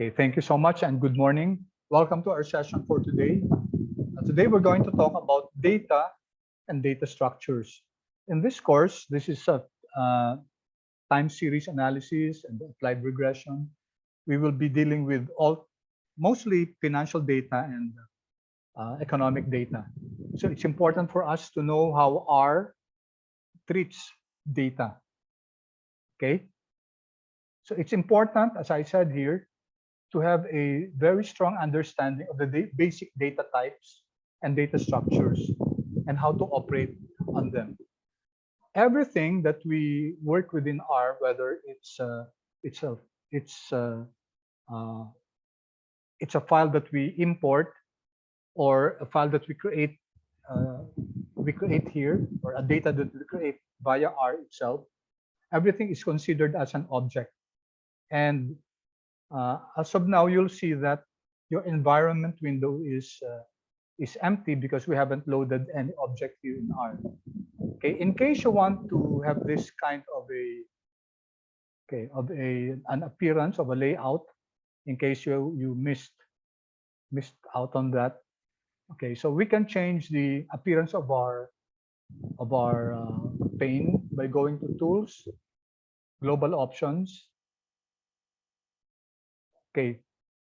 Okay, thank you so much and good morning. Welcome to our session for today. Today we're going to talk about data and data structures. In this course, this is a time series analysis and applied regression. We will be dealing with mostly financial data and economic data. So it's important for us to know how R treats data. Okay, so it's important, as I said here, to have a very strong understanding of the basic data types and data structures and how to operate on them. Everything that we work within R, whether it's a it's a, uh, it's a file that we import or a file that we create here, or a data that we create via R itself, everything is considered as an object. And as of now, you'll see that your environment window is empty because we haven't loaded any object here in R. Okay, in case you want to have this kind of an appearance of a layout, in case you missed out on that. Okay, so we can change the appearance of our pane by going to Tools, Global Options. Okay,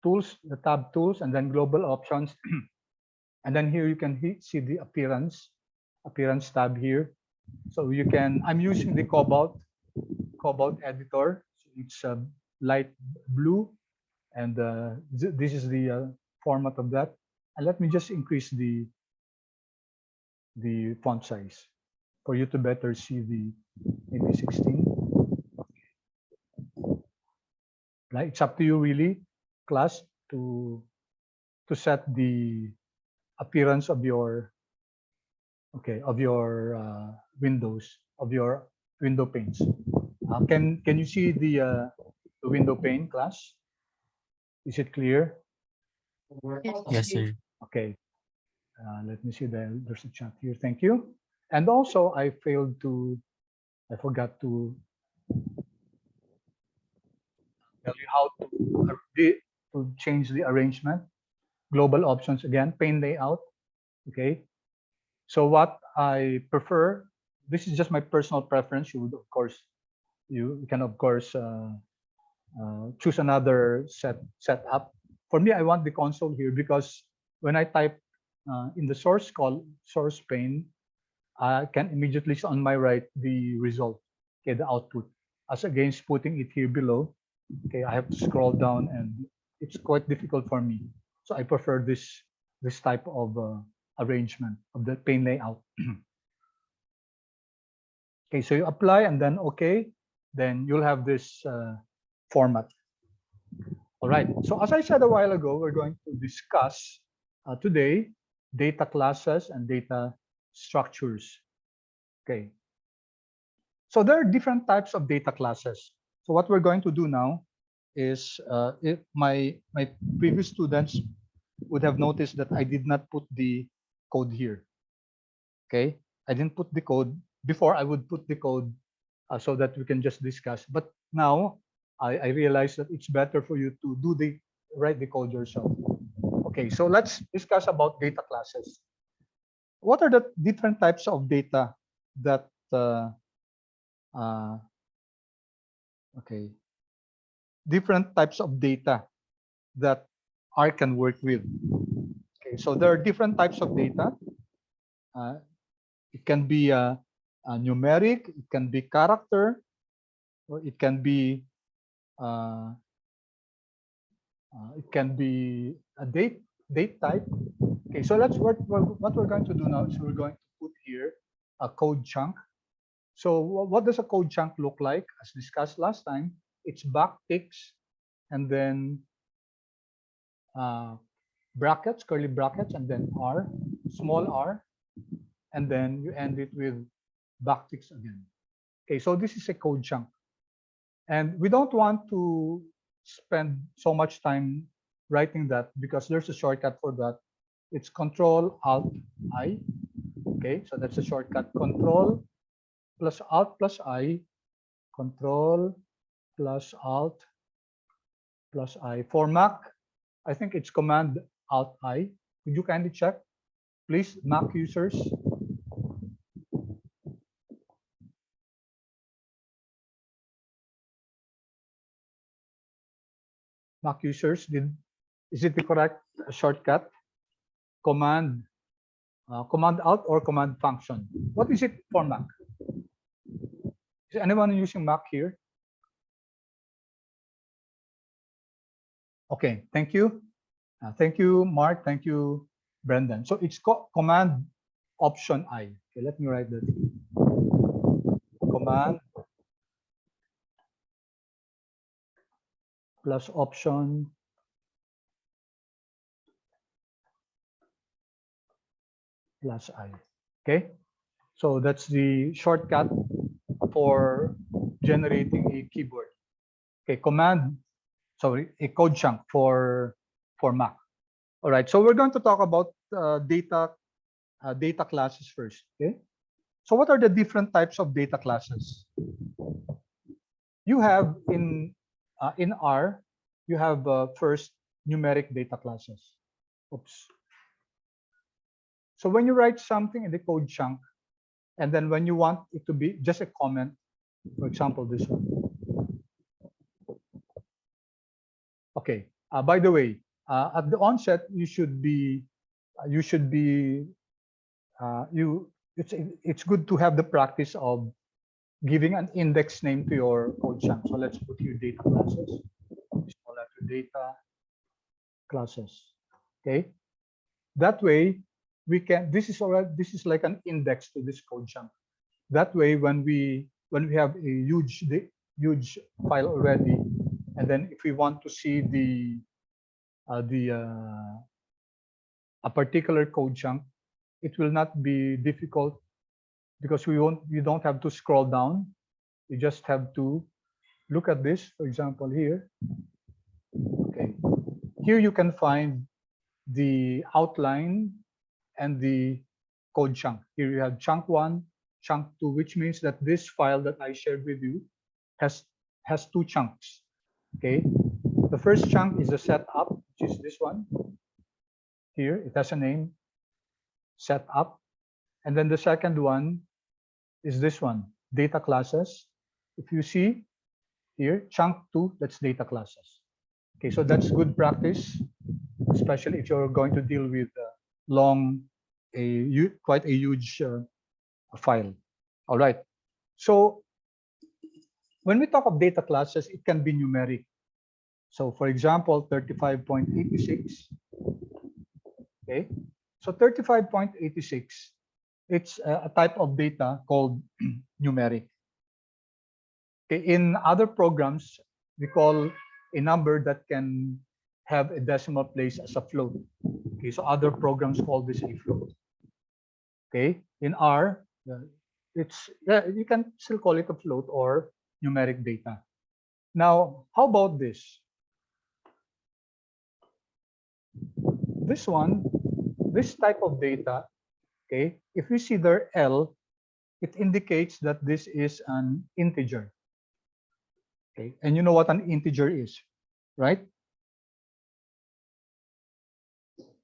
Tools, the tab Tools, and then Global Options. And then here you can see the appearance tab here. So you can, I'm using the Cobalt editor. It's light blue, and this is the format of that. And let me just increase the font size for you to better see the maybe 16. Like, it's up to you really, class, to set the appearance of your windows, of your window panes. Can you see the window pane, class? Is it clear? Yes, sir. Okay. Let me see. There's a chat here. Thank you. And also, I forgot to tell you how to change the arrangement. Global options again, pane layout. Okay. So what I prefer, this is just my personal preference. You can of course choose another setup. For me, I want the console here because when I type in the source pane, I can immediately see on my right the result, okay, the output, as against putting it here below. Okay, I have to scroll down and it's quite difficult for me. So I prefer this type of arrangement of the pane layout. Okay, so you apply and then okay, then you'll have this format. All right, so as I said a while ago, we're going to discuss today data classes and data structures. Okay, so there are different types of data classes. So what we're going to do now is, if my previous students would have noticed that I did not put the code here. Okay, I didn't put the code. Before I would put the code so that we can just discuss. But now I realize that it's better for you to write the code yourself. Okay, so let's discuss about data classes. What are the different types of data that different types of data that R can work with? Okay, so there are different types of data. It can be numeric, it can be character, or it can be a date type. Okay, so what we're going to do now is we're going to put here a code chunk. So what does a code chunk look like? As discussed last time, it's backticks and then brackets, curly brackets, and then R, small r, and then you end it with backticks again. Okay, so this is a code chunk. And we don't want to spend so much time writing that because there's a shortcut for that. It's Control-Alt-I. Okay, so that's a shortcut. Control plus Alt plus I, Control plus Alt plus I. For Mac, I think it's Command Alt I. Could you kindly check, please, Mac users? Mac users, is it the correct shortcut? Command Command Alt or Command Function? What is it for Mac? Is anyone using Mac here? Okay, thank you. Thank you, Mark. Thank you, Brendan. So it's Command Option I. Okay, let me write that. Command plus Option plus I. Okay, so that's the shortcut for generating a keyboard. Okay, a code chunk for Mac. All right, so we're going to talk about data classes first. Okay, so what are the different types of data classes? You have in R, you have first numeric data classes. Oops. So when you write something in the code chunk, and then when you want it to be just a comment, for example, this one. Okay. By the way, at the onset, it's good to have the practice of giving an index name to your code chunk. So let's put here data classes. Small letter data classes. Okay. That way we can. This is like an index to this code chunk. That way, when we have a huge file already, and then if we want to see a particular code chunk, it will not be difficult because you don't have to scroll down. You just have to look at this, for example, here. Okay, here you can find the outline and the code chunk. Here you have chunk 1, chunk 2, which means that this file that I shared with you has two chunks. Okay, the first chunk is the setup, which is this one. Here it has a name, setup, and then the second one is this one, data classes. If you see here, chunk 2, that's data classes. Okay, so that's good practice, especially if you're going to deal with quite a huge file. All right. So when we talk of data classes, it can be numeric. So for example, 35.86. Okay. So 35.86, it's a type of data called numeric. Okay. In other programs, we call a number that can have a decimal place as a float. Okay. So other programs call this a float. Okay. In R, you can still call it a float or numeric data. Now, how about this? This type of data, okay, if we see there L, it indicates that this is an integer. Okay, and you know what an integer is, right?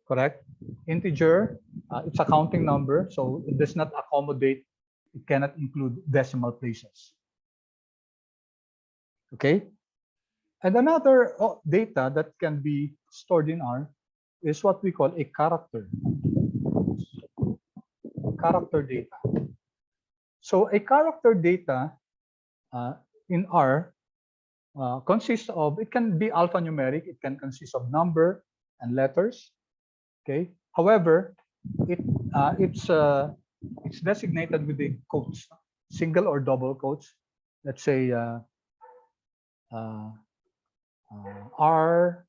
Correct? Integer, it's a counting number, so it does not accommodate, it cannot include decimal places. Okay? And another data that can be stored in R is what we call a character. Character data. So a character data in R consists of, it can be alphanumeric, it can consist of number and letters. Okay. However, it's designated with the quotes, single or double quotes. Let's say R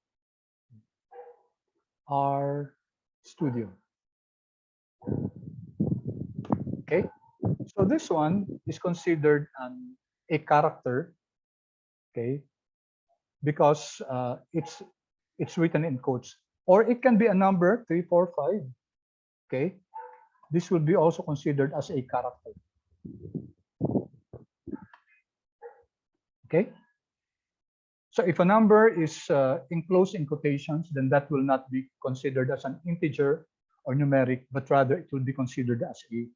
Studio. Okay, so this one is considered a character, okay, because it's written in quotes, or it can be a number 3, 4, 5. Okay, this will be also considered as a character. Okay, So if a number is enclosed in quotations, then that will not be considered as an integer or numeric, but rather it will be considered as a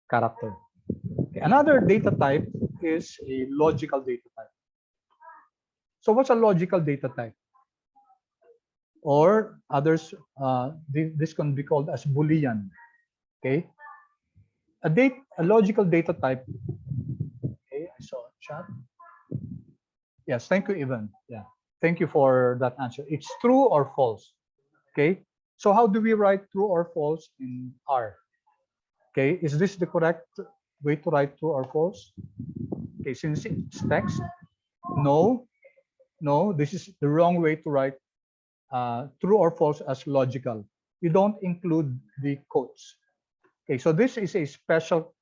character. Okay. Another data type is a logical data type. So what's a logical data type? Or others, this can be called as Boolean. Okay, a logical data type. Okay, I saw a chat. Yes, thank you, Ivan. Yeah, thank you for that answer. It's true or false. Okay, so how do we write true or false in R? Okay, is this the correct way to write true or false? Okay, since it's text, no, this is the wrong way to write true or false as logical. You don't include the quotes. Okay, so this is a special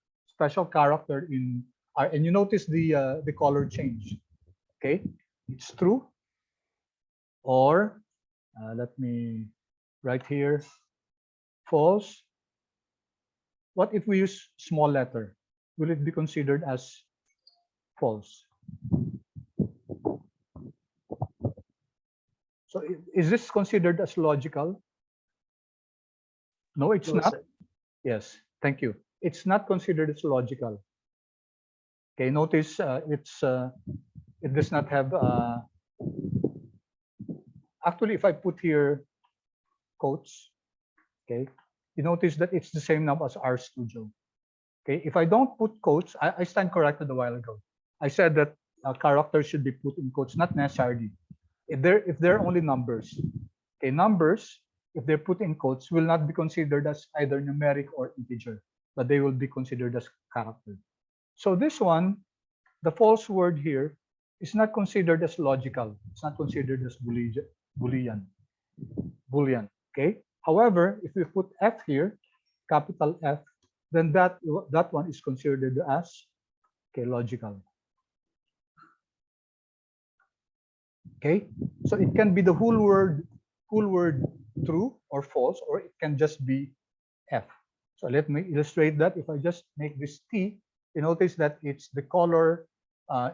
character in R, and you notice the color change. Okay, it's true, or let me write here false. What if we use small letter? Will it be considered as false? So is this considered as logical? No, it's not. Sir. Yes, thank you. It's not considered as logical. Okay, notice it does not have. Actually, if I put here quotes, okay, you notice that it's the same now as RStudio. Okay, if I don't put quotes, I stand corrected a while ago. I said that characters should be put in quotes, not necessarily. If they're only numbers, okay, numbers, if they're put in quotes, will not be considered as either numeric or integer, but they will be considered as character. So this one, the false word here, is not considered as logical. It's not considered as Boolean. Okay. However, if we put F here, capital F, then that one is considered as logical. Okay, so it can be the whole word true or false, or it can just be F. So let me illustrate that. If I just make this T, you notice that it's the color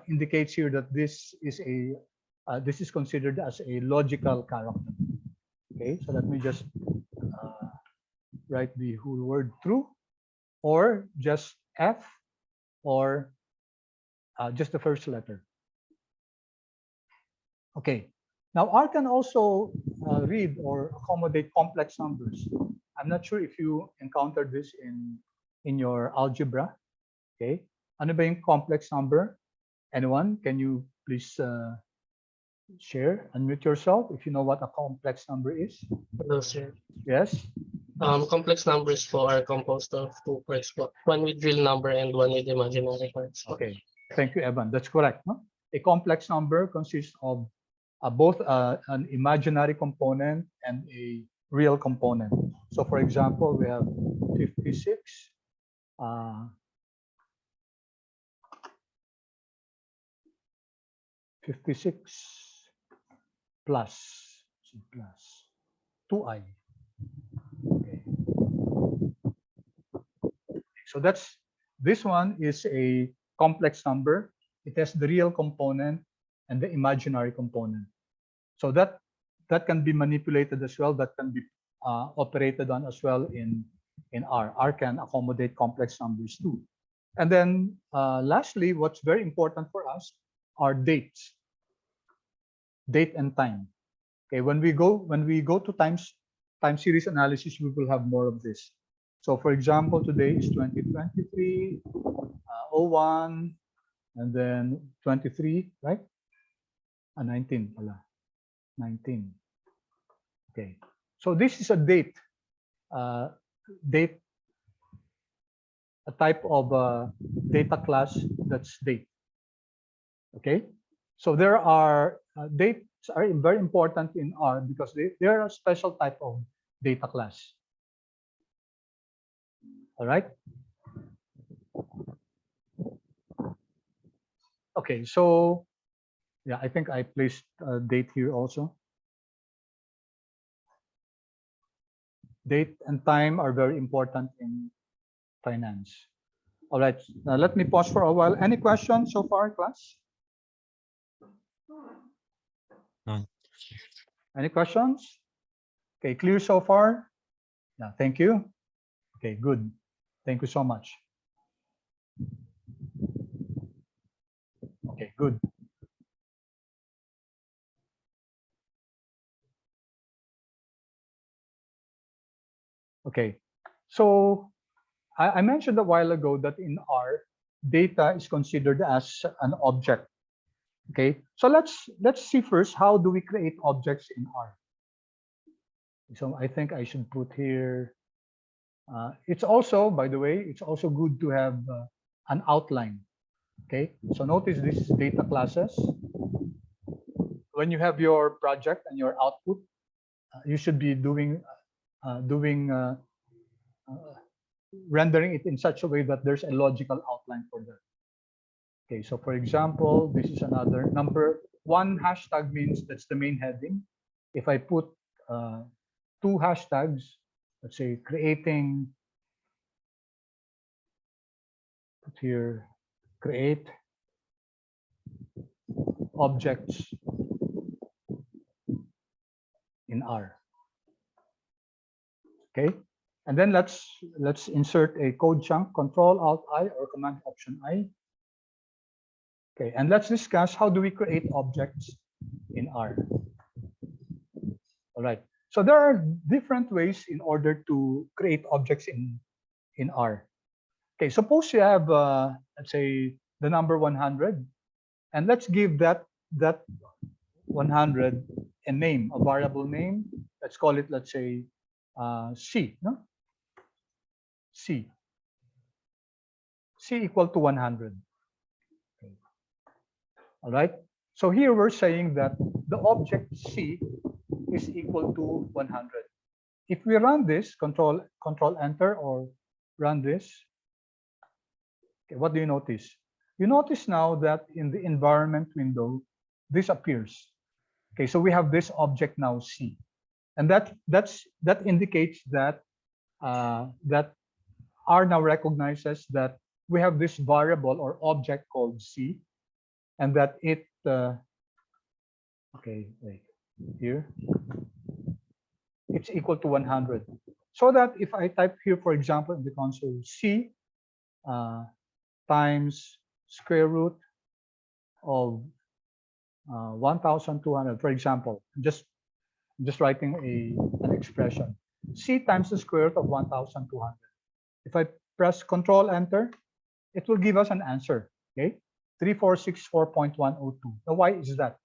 indicates here that this is considered as a logical character. Okay, so let me just write the whole word true, or just F, or just the first letter. Okay, now R can also read or accommodate complex numbers. I'm not sure if you encountered this in your algebra. Okay, ano ba yung complex number? Anyone? Can you please share? Unmute yourself if you know what a complex number is. Hello, sir. Yes. Complex numbers po are composed of two parts po. One with real number and one with imaginary parts. Okay. Thank you, Evan. That's correct. No? A complex number consists of both an imaginary component and a real component. So, for example, we have 56. 56 plus 2i. Okay. So this one is a complex number. It has the real component and the imaginary component. So that can be manipulated as well. That can be operated on as well in R. R can accommodate complex numbers too. And then lastly, what's very important for us are dates, date and time. Okay, when we go to time series analysis, we will have more of this. So for example, today is 2023, 01, and then 23, right? 19, 19. Okay, so this is a date, a type of data class that's date. Okay, so there are dates are very important in R because they are a special type of data class. All right. Okay, so yeah, I think I placed a date here also. Date and time are very important in finance. All right, let me pause for a while. Any questions so far, class? Any questions? Okay, clear so far? Yeah, thank you. Okay, good. Thank you so much. Okay, good. Okay, so I mentioned a while ago that in R, data is considered as an object. Okay, so let's see first, how do we create objects in R? So I think I should put here. It's also, by the way, it's also good to have an outline. Okay, so notice this is data classes. When you have your project and your output, you should be rendering it in such a way that there's a logical outline for that. Okay, so for example, this is another number. One hashtag means that's the main heading. If I put two hashtags, let's say creating, put here, create objects in R. Okay, and then let's insert a code chunk, Control Alt I or Command Option I. Okay, and let's discuss how do we create objects in R. All right. So there are different ways in order to create objects in R. Okay, suppose you have let's say the number 100, and let's give that 100 a name, a variable name. Let's call it, let's say C, no? C equal to 100. Okay. All right. So here we're saying that the object C is equal to 100. If we run this, control enter or run this, okay, what do you notice? You notice now that in the environment window, this appears. Okay, so we have this object now C, and that indicates that that R now recognizes that we have this variable or object called C, and that it okay, wait, here it's equal to 100. So that if I type here, for example, in the console, C times square root of 1,200, for example, just writing an expression, C times the square root of 1,200. If I press Control Enter, it will give us an answer. Okay, 3464.102. Now, why is that?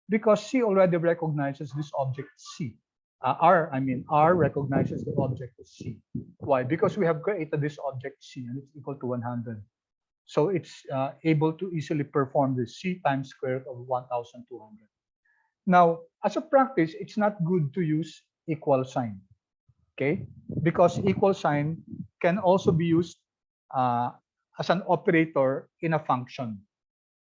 Because C already recognizes this object C. R recognizes the object C. Why? Because we have created this object C and it's equal to 100. So it's able to easily perform this C times square root of 1,200. Now, as a practice, it's not good to use equal sign, okay? Because equal sign can also be used as an operator in a function.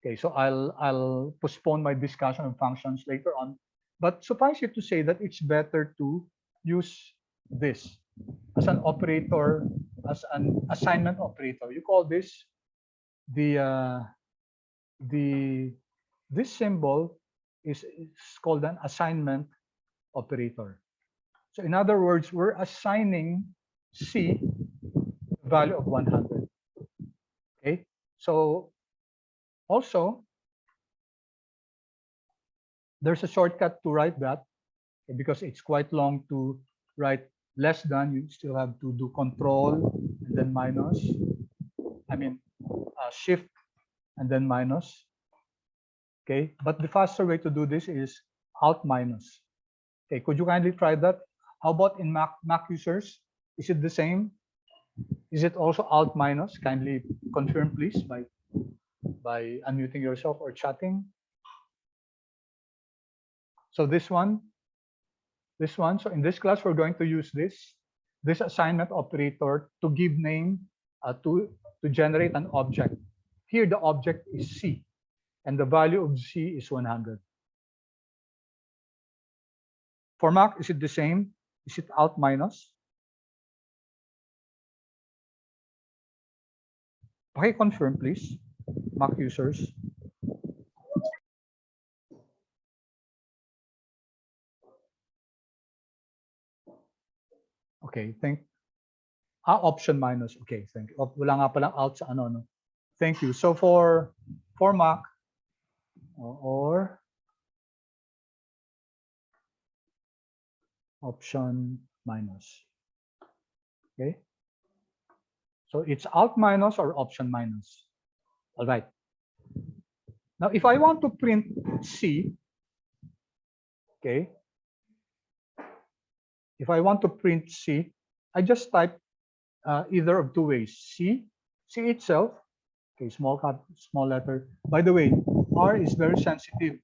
Okay, so I'll postpone my discussion of functions later on, but suffice it to say that it's better to use this as an operator, as an assignment operator. You call this this symbol is called an assignment operator. So in other words, we're assigning C the value of 100. Okay, so also there's a shortcut to write that, because it's quite long to write less than. You still have to do control and then minus. Shift and then minus. Okay, but the faster way to do this is Alt minus. Okay, could you kindly try that? How about in Mac users? Is it the same? Is it also Alt minus? Kindly confirm, please, by unmuting yourself or chatting. So this one. So in this class, we're going to use this assignment operator to give name to generate an object. Here, the object is C, and the value of C is 100. For Mac, is it the same? Is it Alt minus? Okay, confirm, please, Mac users. Okay, option minus. Okay, thank you. Wala nga palang out sa ano, no? Thank you. So for Mac or option minus. Okay. So it's out minus or option minus. All right. Now, if I want to print C, okay, if I want to print C, I just type either of two ways. C itself, okay, small letter. By the way, R is very sensitive,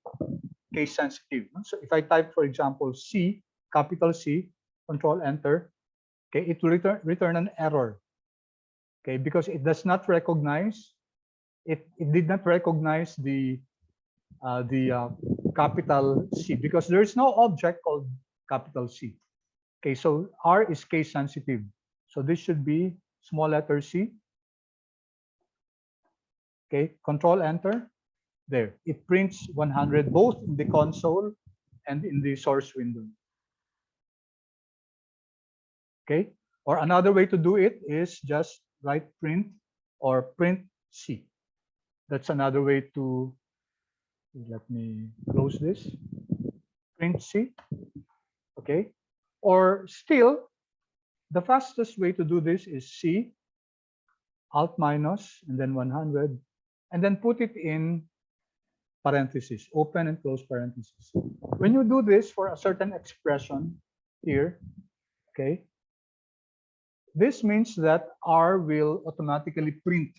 case sensitive. So if I type, for example, C, capital C, control enter, okay, it will return an error, okay, because it does not recognize, it did not recognize the capital C, because there is no object called capital C. Okay, so R is case sensitive. So this should be small letter C. Okay, control enter. There, it prints 100 both in the console and in the source window. Okay, or another way to do it is just write print or print C. That's another way to, let me close this, print C. Okay, or still, the fastest way to do this is C, alt minus, and then 100, and then put it in parentheses, open and close parentheses. When you do this for a certain expression here, okay, this means that R will automatically print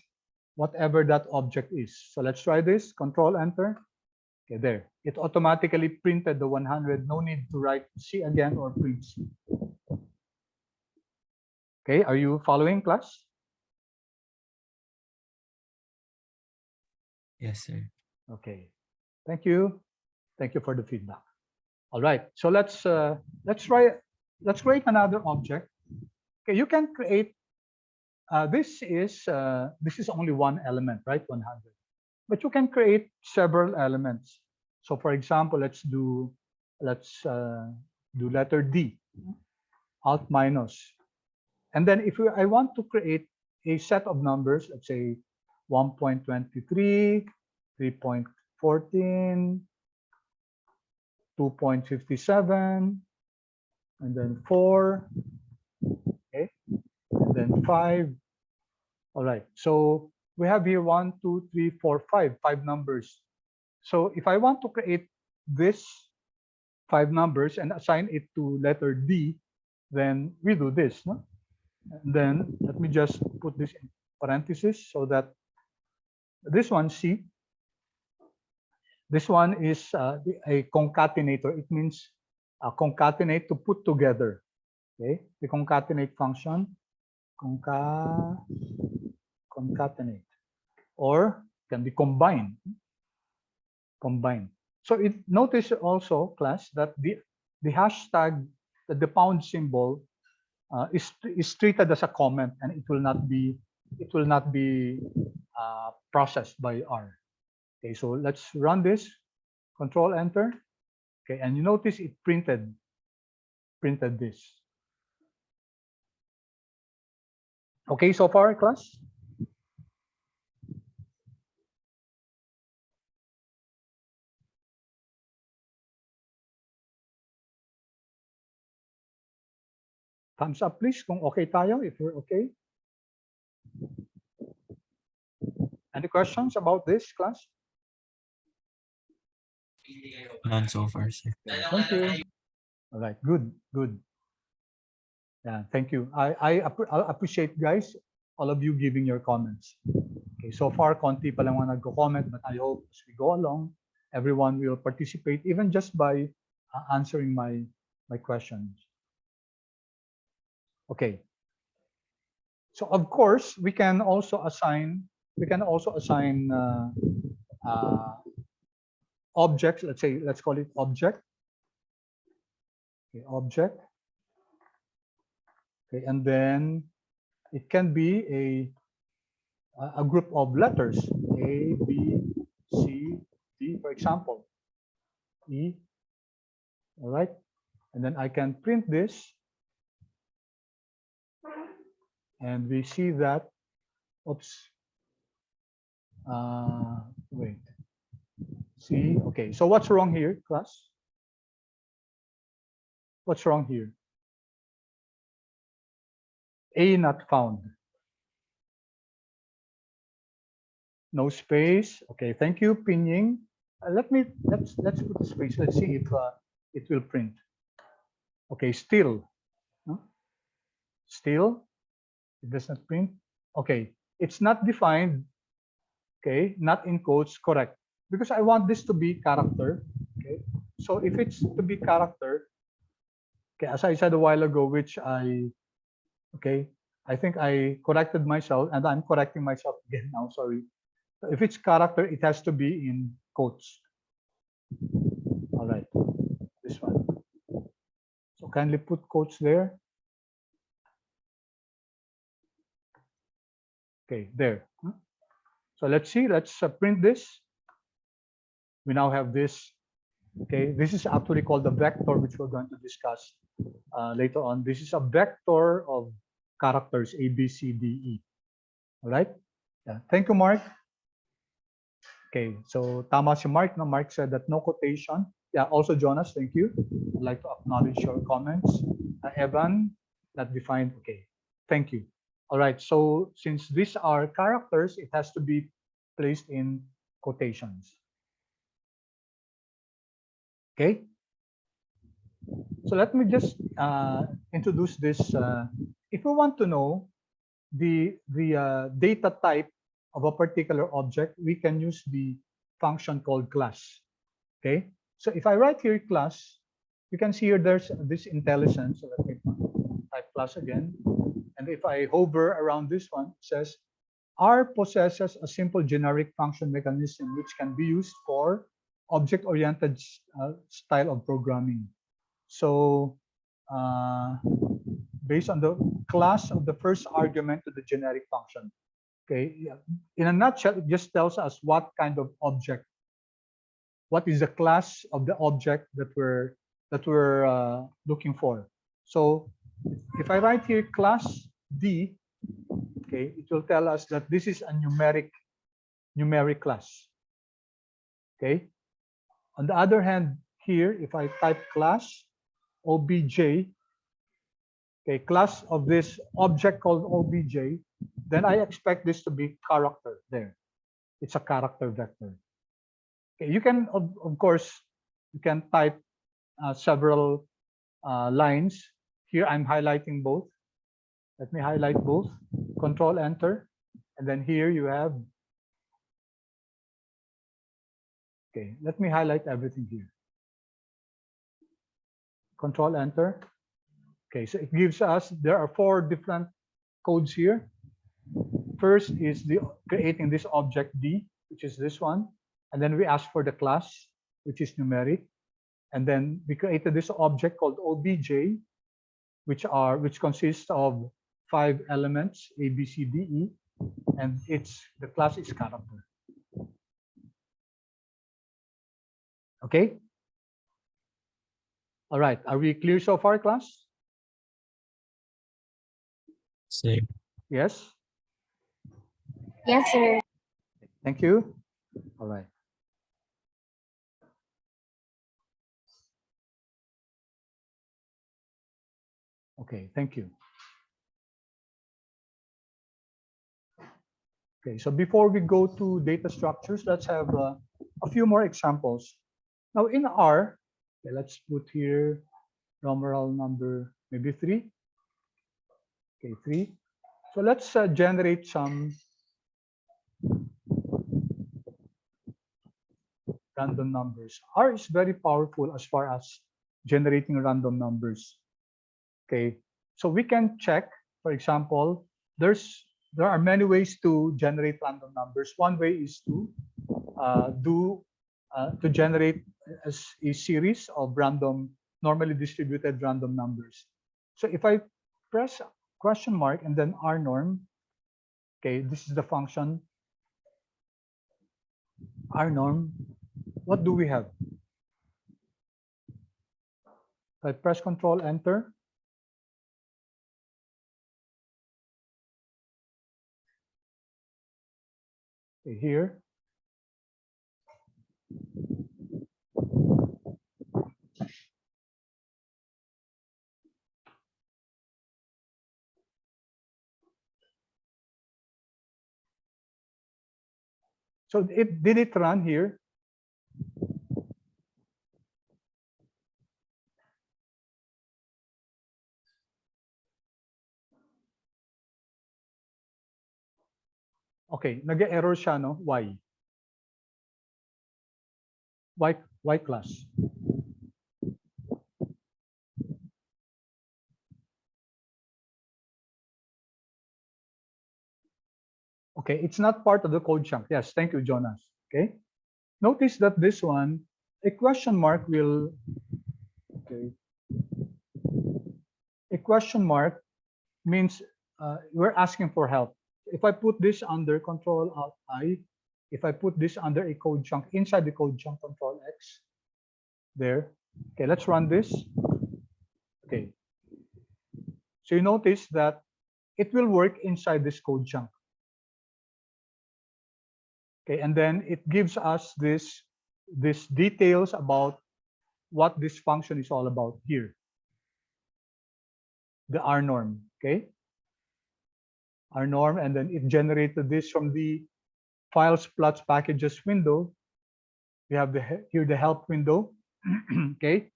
whatever that object is. So let's try this, control enter. Okay, there, it automatically printed the 100. No need to write C again or print C. Okay, are you following, class? Yes, sir. Okay, thank you. Thank you for the feedback. All right, so let's create another object. Okay, you can create. This is only one element, right? 100, but you can create several elements. So, for example, let's do letter D, alt minus, and then if I want to create a set of numbers, let's say 1.23, 3.14, 2.57, and then 4, okay, and then 5. All right, so we have here 1, 2, 3, 4, 5 numbers. So if I want to create this 5 numbers and assign it to letter D, then we do this, no? And then let me just put this in parentheses so that this one, C, this one is a concatenator. It means concatenate, to put together. Okay, the concatenate function, concatenate, or can be combined. So notice also, class, that the hashtag, the pound symbol is treated as a comment, and it will not be processed by R. Okay, so let's run this. Control enter. Okay, and you notice it printed this. Okay, so far, class? Thumbs up, please, kung okay tayo, if you're okay. Any questions about this, class? None so far, sir. Thank you. All right, good. Yeah, thank you. I appreciate, guys, all of you giving your comments. Okay, so far, konti pa lang mga nagko-comment, but I hope as we go along, everyone will participate, even just by answering my questions. Okay. So of course, we can also assign objects. Let's call it object. Okay, object. Okay, and then it can be a group of letters, A, B, C, D, for example, E. All right, and then I can print this And we see that, oops, wait, see, okay, so what's wrong here, class? What's wrong here? A not found. No space. Okay, thank you, Pinying. Let's put a space. Let's see if it will print. Okay, still, no? Still, it does not print. Okay, it's not defined. Okay, not in quotes, correct. Because I want this to be character. Okay, so if it's to be character, okay, as I said a while ago, which okay, I think I corrected myself, and I'm correcting myself again now. Sorry. So if it's character, it has to be in quotes. All right, this one. So kindly put quotes there. Okay, there. So let's see, let's print this. We now have this. Okay, this is actually called the vector, which we're going to discuss later on. This is a vector of characters A, B, C, D, E. All right. Yeah. Thank you, Mark. Okay, so tama si Mark. No, Mark said that no quotation. Yeah, also Jonas, thank you. I'd like to acknowledge your comments. Evan, not defined. Okay, thank you. All right, so since these are characters, it has to be placed in quotations. Okay, so let me just introduce this. If we want to know the data type of a particular object, we can use the function called class. Okay, so if I write here class, you can see here there's this IntelliSense. So let me type class again. And if I hover around this one, it says R possesses a simple generic function mechanism which can be used for object-oriented style of programming. So based on the class of the first argument to the generic function. Okay, in a nutshell, it just tells us what kind of object, what is the class of the object that we're looking for. So if I write here class D, okay, it will tell us that this is a numeric class. Okay. On the other hand, here, if I type class obj, okay, class of this object called obj, then I expect this to be character there. It's a character vector. Okay, you can, of course, you can type several lines. Here I'm highlighting both. Let me highlight both. Control Enter. And then here you have, okay, let me highlight everything here. Control Enter. Okay, so it gives us, there are 4 different codes here. First is the creating this object D, which is this one. And then we ask for the class, which is numeric. And then we created this object called obj, which consists of 5 elements, A, B, C, D, E, and the class is character. Okay. All right. Are we clear so far, class? Same. Yes. Yes, sir. Thank you. All right. Okay. Thank you. Okay. So before we go to data structures, let's have a few more examples. Now in R, okay, let's put here numeral number maybe 3. Okay, 3. So let's generate some random numbers. R is very powerful as far as generating random numbers. Okay, so we can check, for example, there are many ways to generate random numbers. One way is to generate a series of normally distributed random numbers. So if I press question mark and then R norm, okay, this is the function R norm. What do we have? If I press Control Enter, Okay, here. So did it run here? Okay, nag-error siya, no? Why? Why class? Okay, it's not part of the code chunk. Yes, thank you, Jonas. Okay, notice that this one, a question mark will, okay, a question mark means we're asking for help. If I put this under Control Alt I, if I put this under a code chunk inside the code chunk, Control X, there. Okay, let's run this. Okay, so you notice that it will work inside this code chunk. Okay, and then it gives us this details about what this function is all about here. The R norm, okay? R norm, and then it generated this from the files, plots, packages window. We have here the help window, okay?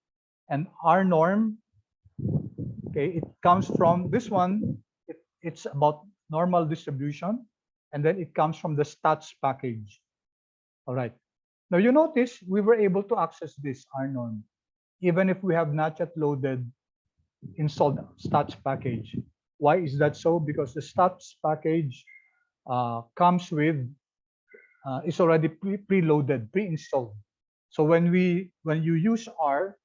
And R norm, okay, it comes from this one. It's about normal distribution, and then it comes from the stats package. All right. Now you notice we were able to access this R norm, even if we have not yet loaded installed stats package. Why is that so? Because the stats package comes with is already preloaded, pre-installed. So when you use R,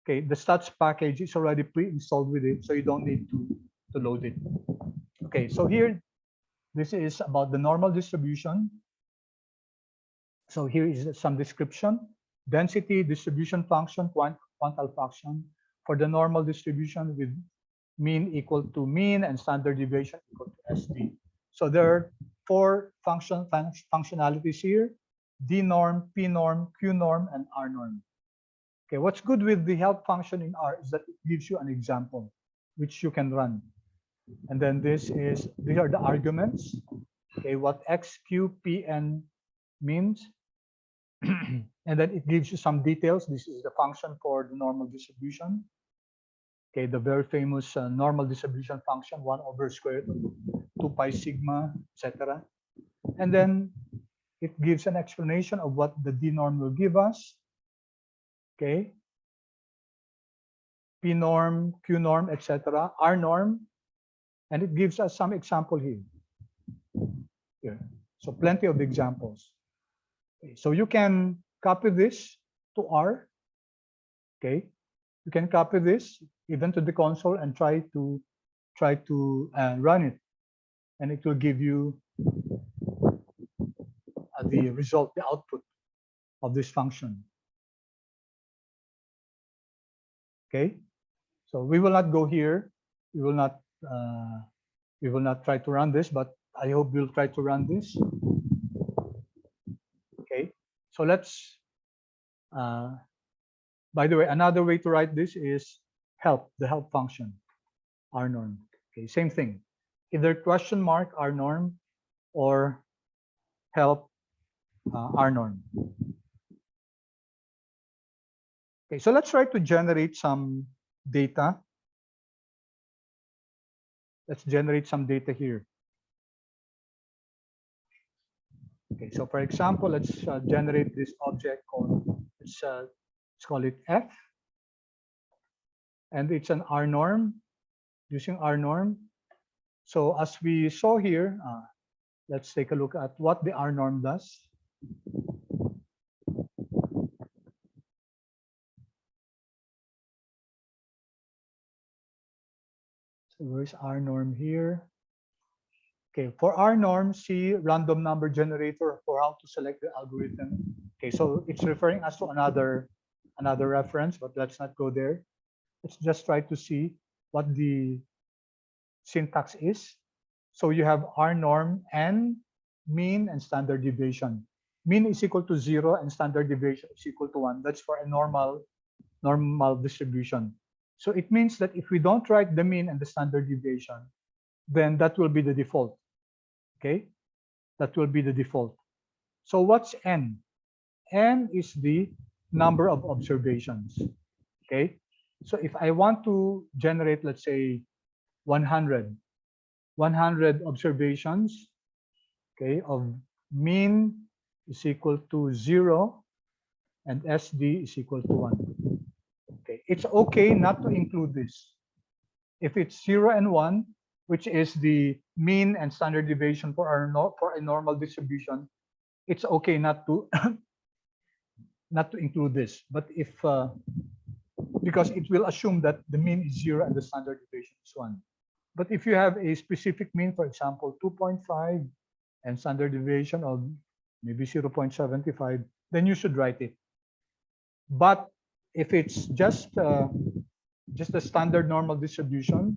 okay, the stats package is already pre-installed with it, so you don't need to load it. Okay, so here this is about the normal distribution. So here is some description: density distribution function, quantile function for the normal distribution with mean equal to mean and standard deviation equal to SD. So there are four functionalities here: D norm, P norm, Q norm, and R norm. Okay, what's good with the help function in R is that it gives you an example which you can run. And then these are the arguments. Okay, what X, Q, P, N means. And then it gives you some details. This is the function for the normal distribution. Okay, the very famous normal distribution function, 1 over square root of 2 pi sigma, etc. And then it gives an explanation of what the D norm will give us. Okay, P norm, Q norm, etc. R norm, and it gives us some example here. So plenty of examples. Okay, so you can copy this to R. Okay, you can copy this even to the console and try to run it, and it will give you the result, the output of this function. Okay, so we will not go here. We will not try to run this, but I hope we'll try to run this. Okay, so let's. By the way, another way to write this is help, the help function, R norm. Okay, same thing. Either question mark R norm or help R norm. Okay, so let's try to generate some data. Let's generate some data here. Okay, so for example, let's generate this object called, let's call it F. And it's an R norm, using R norm. So as we saw here, let's take a look at what the R norm does. So where's R norm here? Okay, for R norm, see random number generator for how to select the algorithm. Okay, so it's referring us to another reference, but let's not go there. Let's just try to see what the syntax is. So you have R norm N mean and standard deviation. Mean is equal to 0 and standard deviation is equal to 1. That's for a normal distribution. So it means that if we don't write the mean and the standard deviation, then that will be the default. Okay, that will be the default. So what's n? N is the number of observations. Okay, so if I want to generate, let's say 100 observations, okay, of mean is equal to 0 and SD is equal to 1. Okay, it's okay not to include this. If it's 0 and 1, which is the mean and standard deviation for a normal distribution, it's okay not to not to include this. But if because it will assume that the mean is 0 and the standard deviation is 1. But if you have a specific mean, for example, 2.5 and standard deviation of maybe 0.75, then you should write it. But if it's just a standard normal distribution,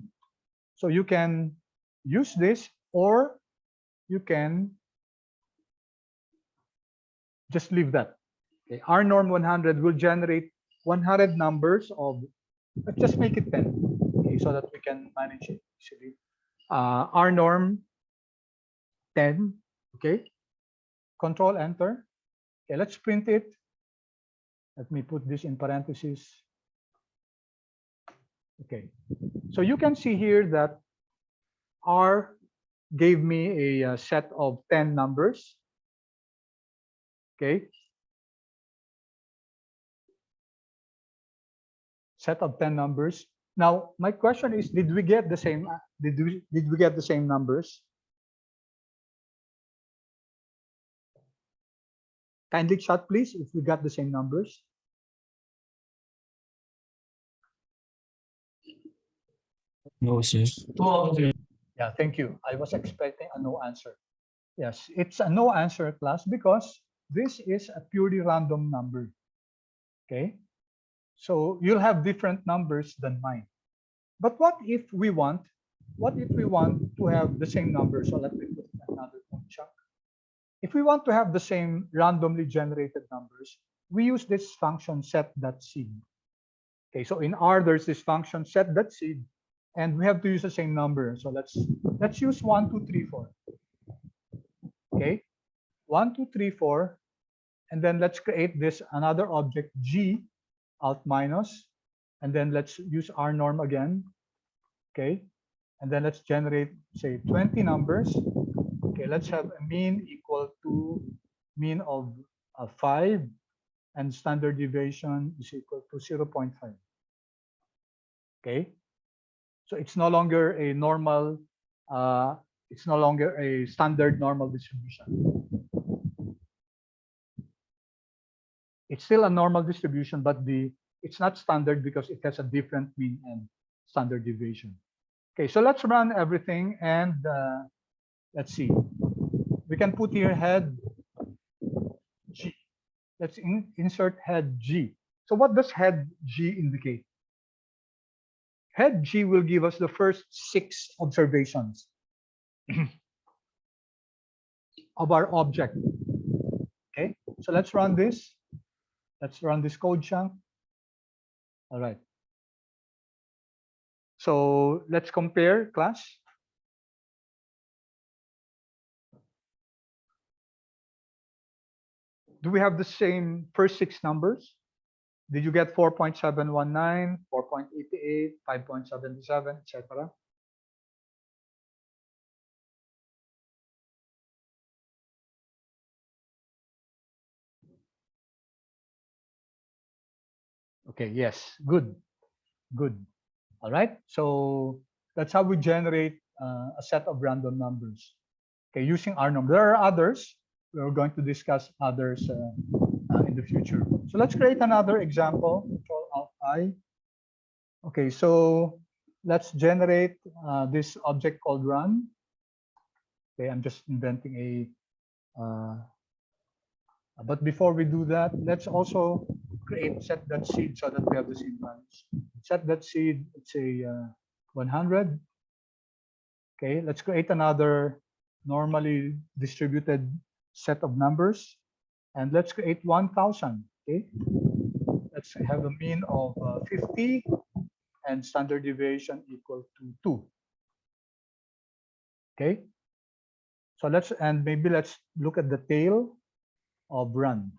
so you can use this, or you can just leave that. Okay. Our norm 100 will generate 100 numbers of, let's just make it 10, okay, so that we can manage it easily. Our norm 10, okay, control enter. Okay, let's print it. Let me put this in parentheses. Okay, so you can see here that R gave me a set of 10 numbers. Okay, set of 10 numbers. Now my question is, did we get the same? Did we get the same numbers? Kindly chat, please, if we got the same numbers. No, sir. Yeah, thank you. I was expecting a no answer. Yes, it's a no answer class because this is a purely random number. Okay, so you'll have different numbers than mine. But what if we want to have the same number? So let me put another chunk. If we want to have the same randomly generated numbers, we use this function set.seed. Okay, so in R there's this function set.seed, and we have to use the same number. So let's use 1, 2, 3, 4. Okay, 1, 2, 3, 4, and then let's create this another object G alt minus, and then let's use our norm again. Okay, and then let's generate, say, 20 numbers. Okay, let's have a mean equal to mean of 5, and standard deviation is equal to 0.5. Okay, so it's no longer a normal, it's no longer a standard normal distribution. It's still a normal distribution, but it's not standard because it has a different mean and standard deviation. Okay, so let's run everything, and let's see. We can put here head G. Let's insert head G. So what does head G indicate? Head G will give us the first 6 observations of our object. Okay, so let's run this. Let's run this code chunk. All right. So let's compare, class. Do we have the same first 6 numbers? Did you get 4.719, 4.88, 5.77, etc.? Okay, yes, good, good. All right, so that's how we generate a set of random numbers. Okay, using our number. There are others. We're going to discuss others in the future. So let's create another example. Control Alt I. Okay, so let's generate this object called run. Okay, I'm just inventing a. But before we do that, let's also create set.seed so that we have the same values. Set.seed, it's a 100. Okay, let's create another normally distributed set of numbers. And let's create 1,000. Okay. Let's have a mean of 50 and standard deviation equal to 2. Okay. So maybe let's look at the tail of run.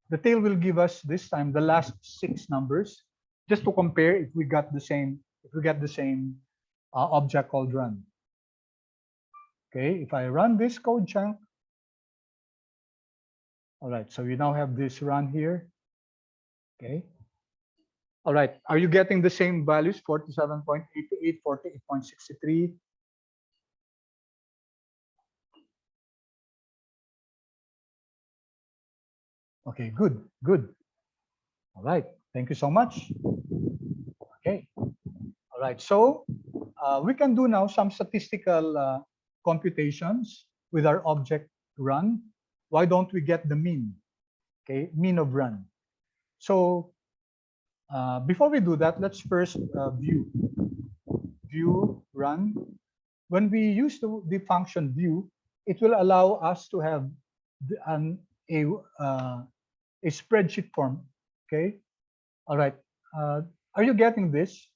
The tail will give us this time the last 6 numbers, just to compare if we get the same object called run. Okay, if I run this code chunk, all right, so we now have this run here. Okay. All right, are you getting the same values? 47.88, 48.63. Okay, good, good. All right, thank you so much. Okay, all right, so we can do now some statistical computations with our object run. Why don't we get the mean? Okay, mean of run. So before we do that, let's first view run. When we use the function view, it will allow us to have a spreadsheet form. Okay, all right. Are you getting this?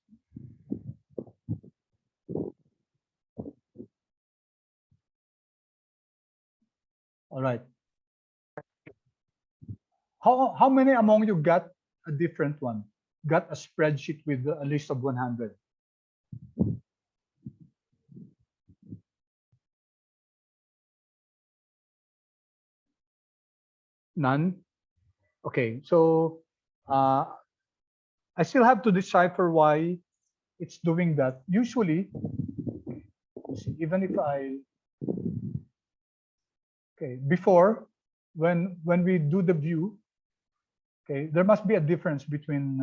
All right. How many among you got a different one? Got a spreadsheet with a list of 100? None? Okay, so I still have to decipher why it's doing that. Usually, even if okay, before, when we do the view, okay, there must be a difference between,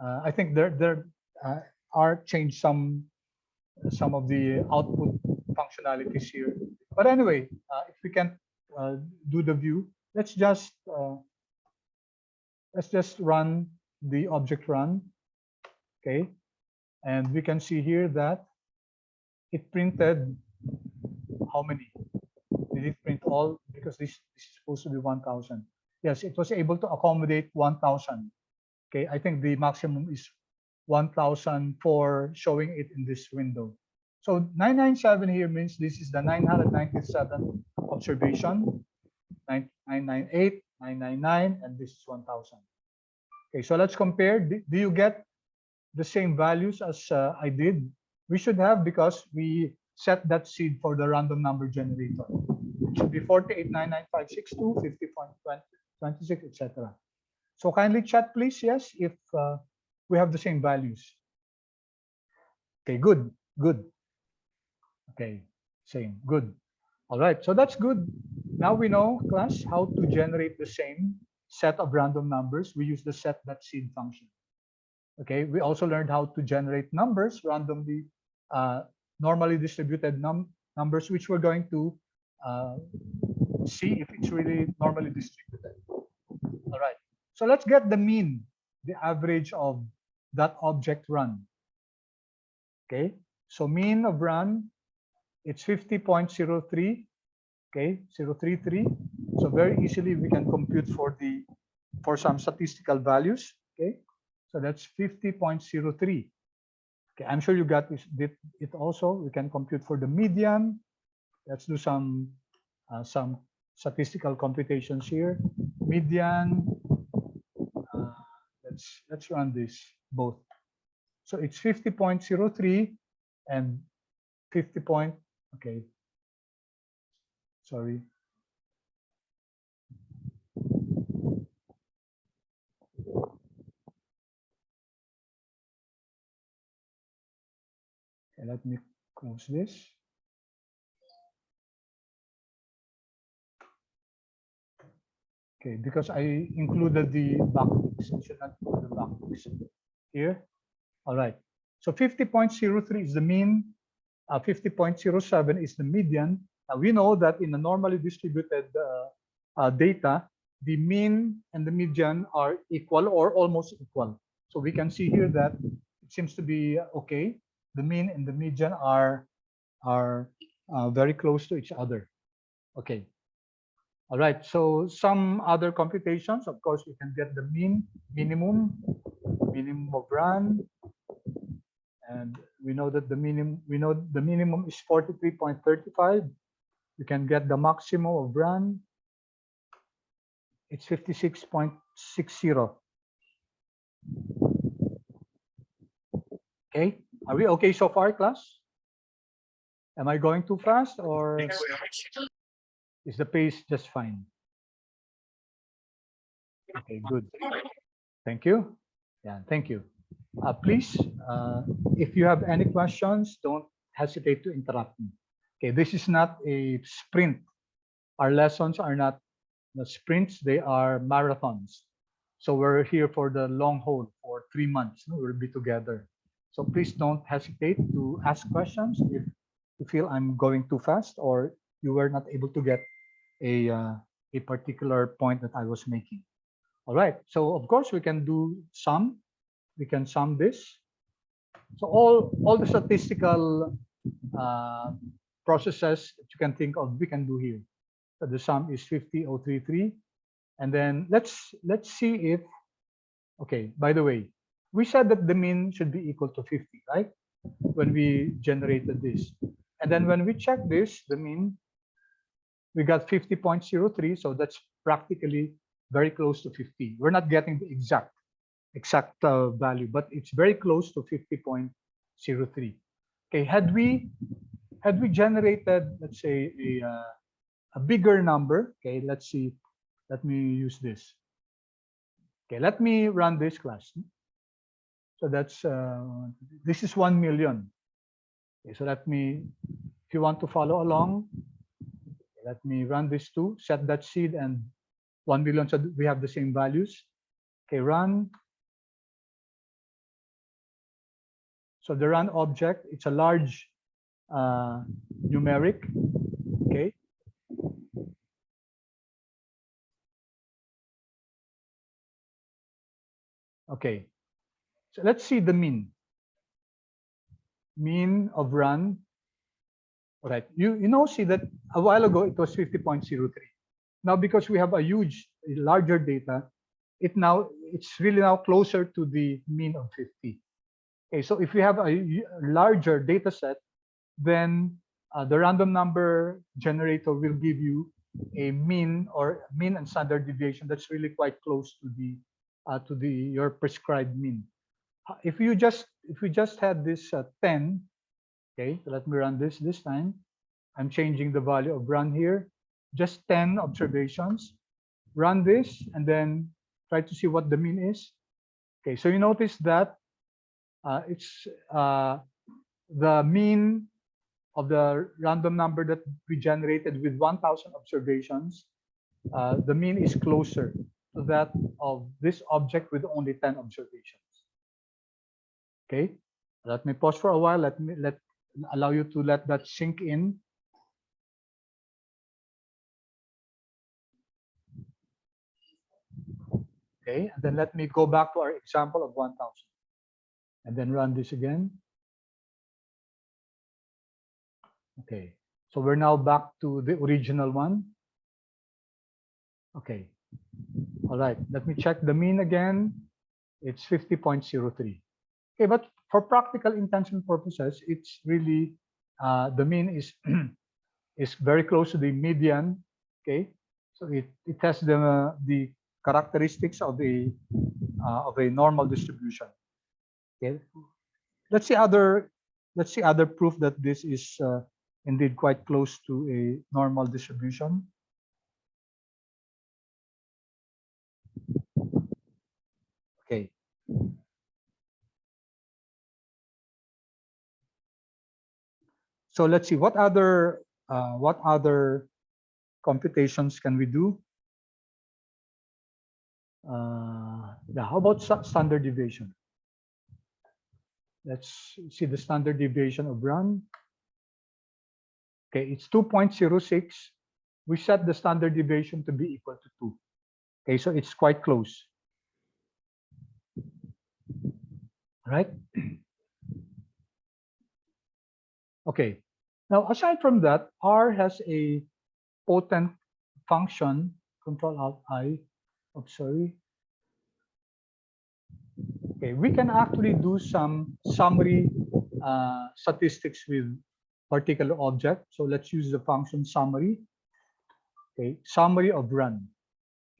I think there are changed some of the output functionalities here. But anyway, if we can do the view, let's just run the object run. Okay, and we can see here that it printed how many? Did it print all? Because this is supposed to be 1,000. Yes, it was able to accommodate 1,000. Okay, I think the maximum is 1,000 for showing it in this window. So 997 here means this is the 997 observation, 998, 999, and this is 1,000. Okay, so let's compare. Do you get the same values as I did? We should have, because we set that seed for the random number generator. It should be 48,99562, 50.26, etc. So kindly chat, please, yes, if we have the same values. Okay, good, good. Okay, same, good. All right, so that's good. Now we know, class, how to generate the same set of random numbers. We use the set.seed function. Okay, we also learned how to generate numbers randomly, normally distributed numbers, which we're going to see if it's really normally distributed. All right, so let's get the mean, the average of that object run. Okay, so mean of run, it's 50.03. Okay, 033. So very easily we can compute for some statistical values. Okay, so that's 50.03. Okay, I'm sure you got it also. We can compute for the median. Let's do some statistical computations here. Median. Let's run this both. So it's 50.03 and 50 point. Okay. Sorry. Okay, let me close this. Okay, because I included the backlinks. I should not include the backlinks here. All right. So 50.03 is the mean. 50.07 is the median. Now we know that in a normally distributed data, the mean and the median are equal or almost equal. So we can see here that it seems to be okay. The mean and the median are very close to each other. Okay. All right. So some other computations, of course, we can get the minimum of run, and we know that the minimum is 43.35. You can get the maximum of run. It's 56.60. Okay. Are we okay so far, class? Am I going too fast, or is the pace just fine? Okay, good. Thank you. Yeah, thank you. Please, if you have any questions, don't hesitate to interrupt me. Okay, this is not a sprint. Our lessons are not the sprints, they are marathons. So we're here for the long haul for 3 months. We'll be together. So please don't hesitate to ask questions if you feel I'm going too fast or you were not able to get a particular point that I was making. All right. So of course we can do sum. We can sum this. So all the statistical processes that you can think of, we can do here. So the sum is 50,033. And then let's see if, okay, by the way, we said that the mean should be equal to 50, right? When we generated this. And then when we check this, the mean, we got 50.03. So that's practically very close to 50. We're not getting the exact value, but it's very close to 50.03. Okay, had we generated, let's say, a bigger number, okay, let's see, let me use this. Okay, let me run this class. So that's this is 1 million. Okay, so let me, if you want to follow along, let me run this too. Set that seed and 1 million, so we have the same values. Okay, run. So the run object, it's a large numeric. Okay. Okay. So let's see the mean. Mean of run. All right. You see that a while ago it was 50.03. Now because we have a larger data, it's really now closer to the mean of 50. Okay, so if we have a larger data set, then the random number generator will give you a mean and standard deviation that's really quite close to your prescribed mean. If we just had this 10, okay, so let me run this time. I'm changing the value of run here, just 10 observations. Run this and then try to see what the mean is. Okay, so you notice that it's the mean of the random number that we generated with 1,000 observations. The mean is closer to that of this object with only 10 observations. Okay, let me pause for a while. Allow you to let that sink in. Okay, and then let me go back to our example of 1,000 and then run this again. Okay, so we're now back to the original one. Okay, all right, let me check the mean again. It's 50.03. Okay, but for practical intention purposes, it's really the mean is is very close to the median. Okay, so it has the characteristics of a normal distribution. Okay, let's see other proof that this is indeed quite close to a normal distribution. Okay. So let's see what other computations can we do? Yeah, how about standard deviation? Let's see the standard deviation of run. Okay, it's 2.06. We set the standard deviation to be equal to 2. Okay, so it's quite close. Right? Okay, Now, aside from that, R has a potent function, Control Alt I, oops, sorry. Okay, we can actually do some summary statistics with particular object. So let's use the function summary. Okay, summary of run.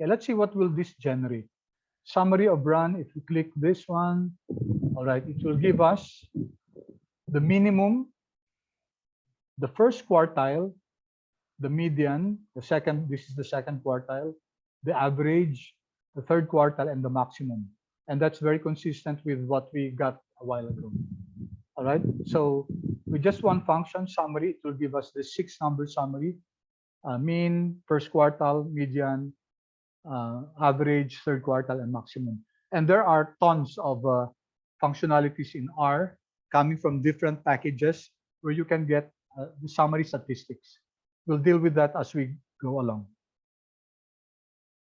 Okay, let's see what will this generate. Summary of run, if we click this one, all right, it will give us the minimum, the first quartile, the median, the second, this is the second quartile, the average, the third quartile, and the maximum. And that's very consistent with what we got a while ago. All right, so with just one function, summary, it will give us the 6-number summary, mean, first quartile, median, average, third quartile, and maximum. And there are tons of functionalities in R coming from different packages where you can get the summary statistics. We'll deal with that as we go along.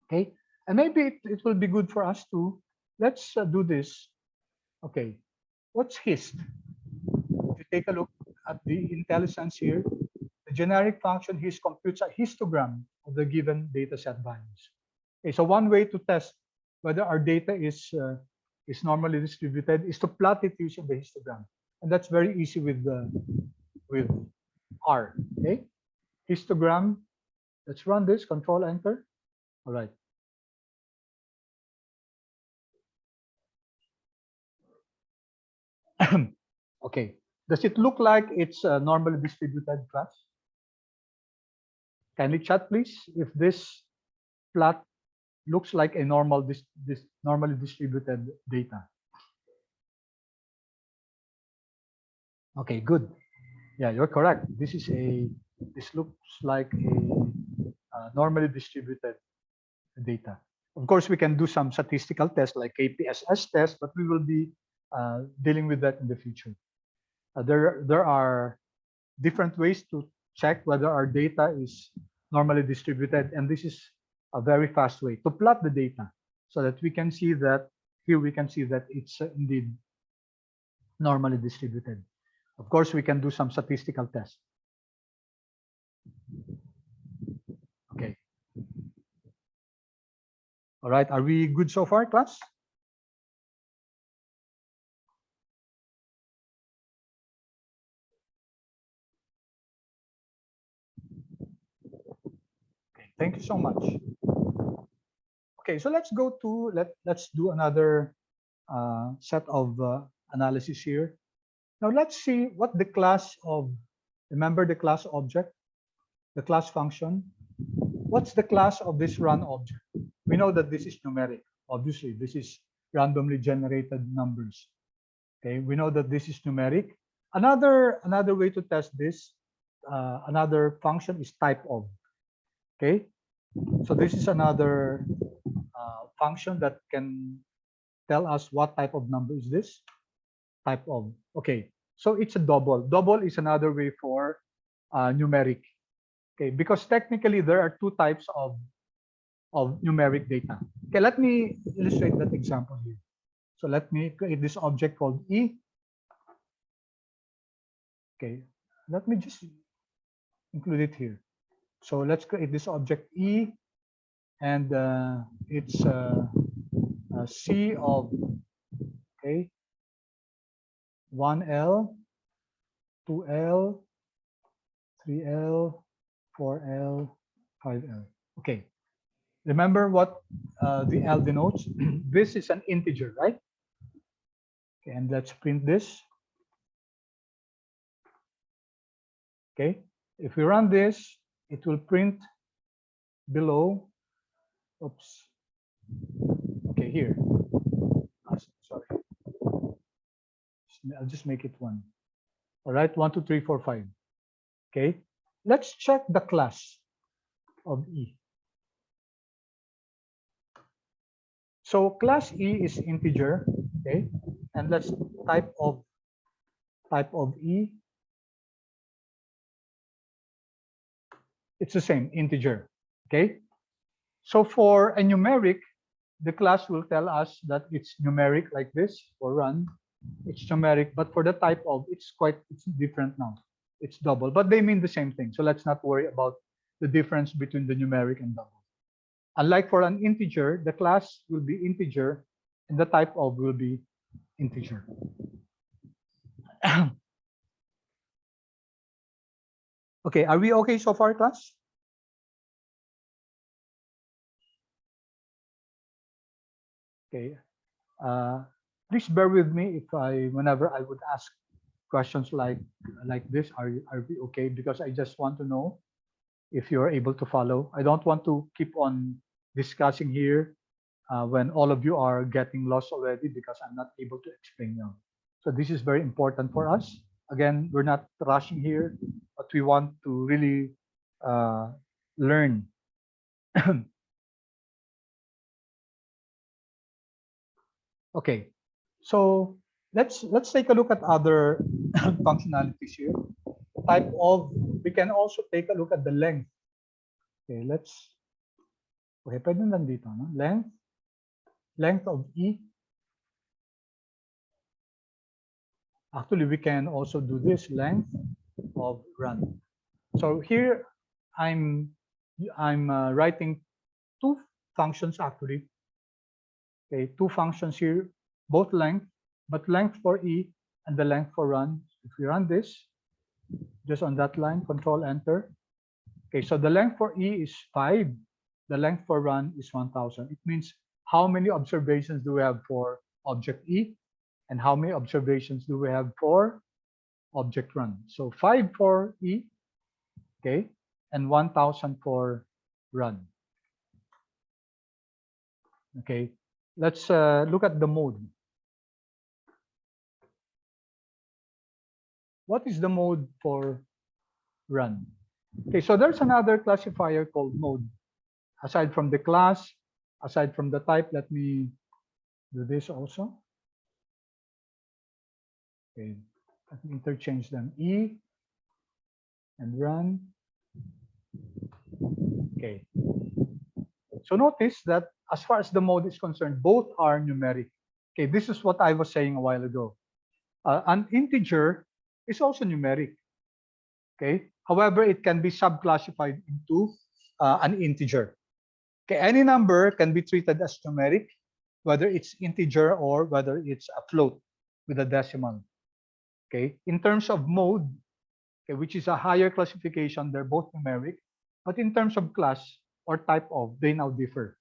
Okay, and maybe it will be good for us to, let's do this. Okay, what's HIST? If you take a look at the IntelliSense here, the generic function HIST computes a histogram of the given data set values. Okay, so one way to test whether our data is normally distributed is to plot it using the histogram, and that's very easy with R. Okay, histogram. Let's run this. Control Enter. All right. Okay. Does it look like it's a normally distributed class? Kindly chat, please, if this plot looks like a normally distributed data. Okay, good. Yeah, you're correct. This looks like a normally distributed data. Of course, we can do some statistical tests like KPSS test, but we will be dealing with that in the future. There are different ways to check whether our data is normally distributed, and this is a very fast way to plot the data so that we can see that here we can see that it's indeed normally distributed. Of course, we can do some statistical tests. Okay. All right, are we good so far, class? Okay, thank you so much. Okay, so let's go to let's do another set of analysis here. Now let's see what the class of, remember the class object, the class function. What's the class of this run object? We know that this is numeric. Obviously, this is randomly generated numbers. Okay, we know that this is numeric. Another way to test this, another function is type of. Okay, so this is another function that can tell us what type of number is this. Type of. Okay, so it's a double. Double is another way for numeric. Okay, because technically there are two types of numeric data. Okay, let me illustrate that example here. So let me create this object called E. Okay, let me just include it here. So let's create this object E, and it's a C of, okay, 1L, 2L, 3L, 4L, 5L. Okay, remember what the L denotes? This is an integer, right? Okay, and let's print this. Okay, if we run this, it will print below. Oops. Okay, here. Sorry. I'll just make it 1. All right, 1, 2, 3, 4, 5. Okay, let's check the class of E. So class E is integer. Okay, and let's type of E. It's the same, integer. Okay, so for a numeric, the class will tell us that it's numeric like this. For run, it's numeric, but for the type of, it's different now. it's double, but they mean the same thing. So let's not worry about the difference between the numeric and double. Unlike for an integer, the class will be integer and the type of will be integer. Okay, are we okay so far, class? Okay. Please bear with me if whenever I would ask questions like this, are we okay? Because I just want to know if you're able to follow. I don't want to keep on discussing here when all of you are getting lost already because I'm not able to explain now. So this is very important for us. Again, we're not rushing here, but we want to really learn. Okay, so let's take a look at other functionalities here. Type of, we can also take a look at the length. Okay, okay, pwede nandito, no? Length of E. Actually, we can also do this, length of run. So here I'm writing two functions actually. Okay, two functions here, both length, but length for E and the length for run. If we run this, just on that line, Control Enter. Okay, so the length for E is 5. The length for run is 1000. It means how many observations do we have for object E and how many observations do we have for object run. So 5 for E, okay, and 1000 for run. Okay, let's look at the mode. What is the mode for run? Okay, so there's another classifier called mode. Aside from the class, aside from the type, let me do this also. Okay, let me interchange them. E and run. Okay. So notice that as far as the mode is concerned, both are numeric. Okay, this is what I was saying a while ago. An integer is also numeric. Okay, however, it can be subclassified into an integer. Okay, any number can be treated as numeric, whether it's integer or whether it's a float with a decimal. Okay, in terms of mode, okay, which is a higher classification, they're both numeric, but in terms of class or type of, they now differ.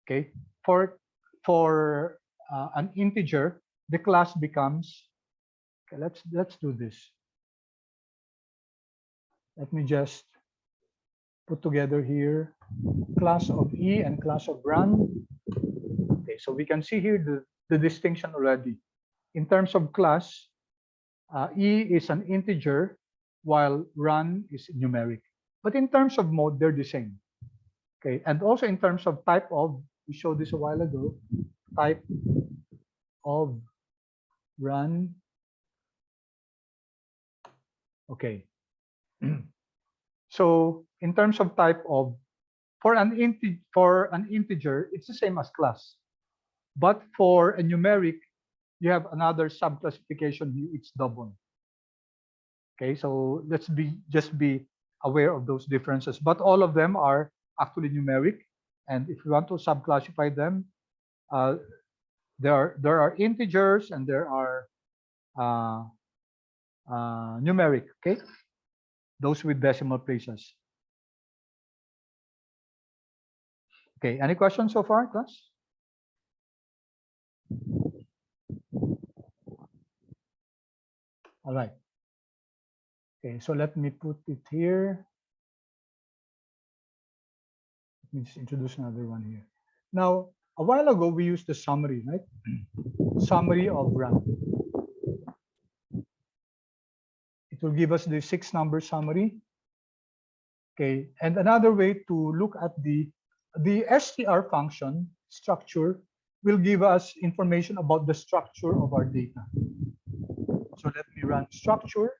Okay, for an integer, the class becomes. Okay, let's do this. Let me just put together here class of E and class of run. Okay, so we can see here the distinction already. In terms of class, E is an integer while run is numeric. But in terms of mode, they're the same. Okay, and also in terms of type of, we showed this a while ago, type of run. Okay. So in terms of type of, for an integer, it's the same as class. But for a numeric, you have another subclassification here, it's double. Okay, so let's just be aware of those differences. But all of them are actually numeric. And if you want to subclassify them, there are integers and there are numeric, okay? Those with decimal places. Okay, any questions so far, class? All right. Okay, so let me put it here. Let me just introduce another one here. Now, a while ago, we used the summary, right? Summary of run. It will give us the 6-number summary. Okay, and another way to look at the str function structure will give us information about the structure of our data. So let me run structure.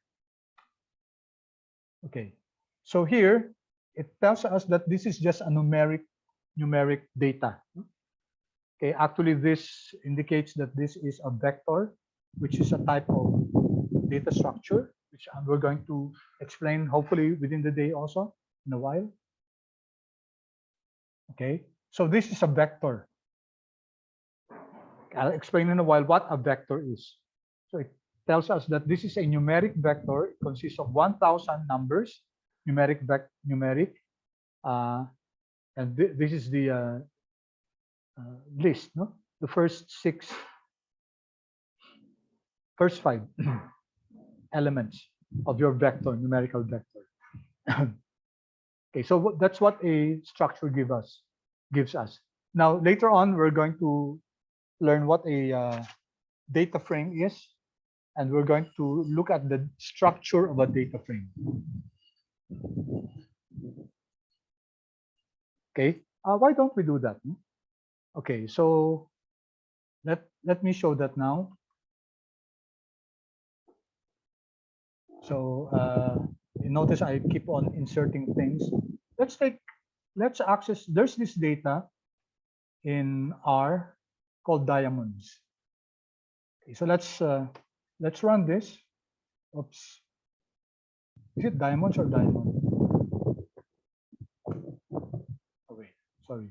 Okay, so here it tells us that this is just a numeric data. Okay, actually this indicates that this is a vector, which is a type of data structure. which we're going to explain hopefully within the day also in a while. Okay, so this is a vector. I'll explain in a while what a vector is. So it tells us that this is a numeric vector. It consists of 1,000 numbers, numeric, and this is the list, no? The first five elements of your vector, numerical vector. Okay, so that's what a structure gives us. Now later on, we're going to learn what a data frame is, and we're going to look at the structure of a data frame. Okay, why don't we do that? Okay, so let me show that now. So you notice I keep on inserting things. Let's access, there's this data in R called diamonds. Okay, so let's run this. Oops. Is it diamonds or diamond? Oh wait, sorry.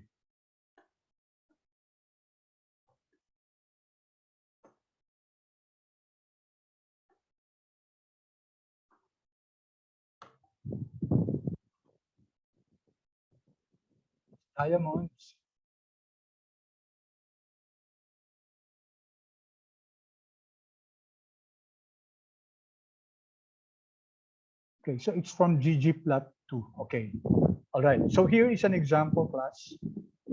Diamonds. Okay, so it's from ggplot2. Okay, all right. So here is an example class.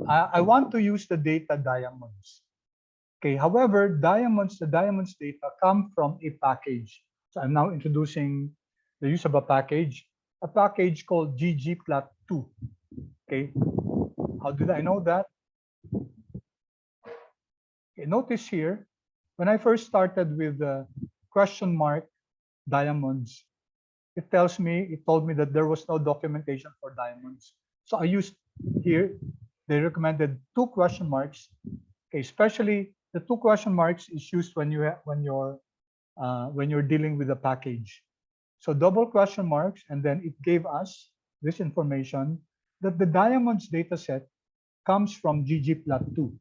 I want to use the data diamonds. Okay, however, the diamonds data come from a package. So I'm now introducing the use of a package called ggplot2. Okay, how did I know that? Okay, notice here, when I first started with the question mark diamonds, it told me that there was no documentation for diamonds. So I used here, they recommended 2 question marks. Okay, especially the 2 question marks is used when you're dealing with a package. So double question marks, and then it gave us this information that the diamonds data set comes from ggplot2.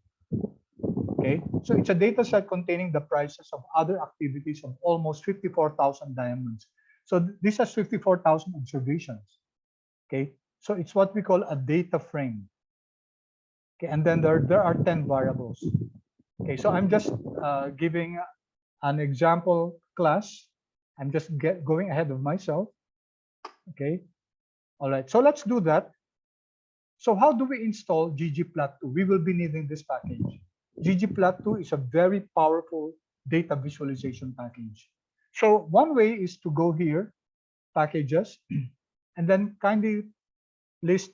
Okay, so it's a data set containing the prices of other activities of almost 54,000 diamonds. So this has 54,000 observations. Okay, so it's what we call a data frame. Okay, and then there are 10 variables. Okay, so I'm just giving an example class. I'm just going ahead of myself. Okay, all right, so let's do that. So how do we install ggplot2? We will be needing this package. ggplot2 is a very powerful data visualization package. So one way is to go here, packages, and then kindly list,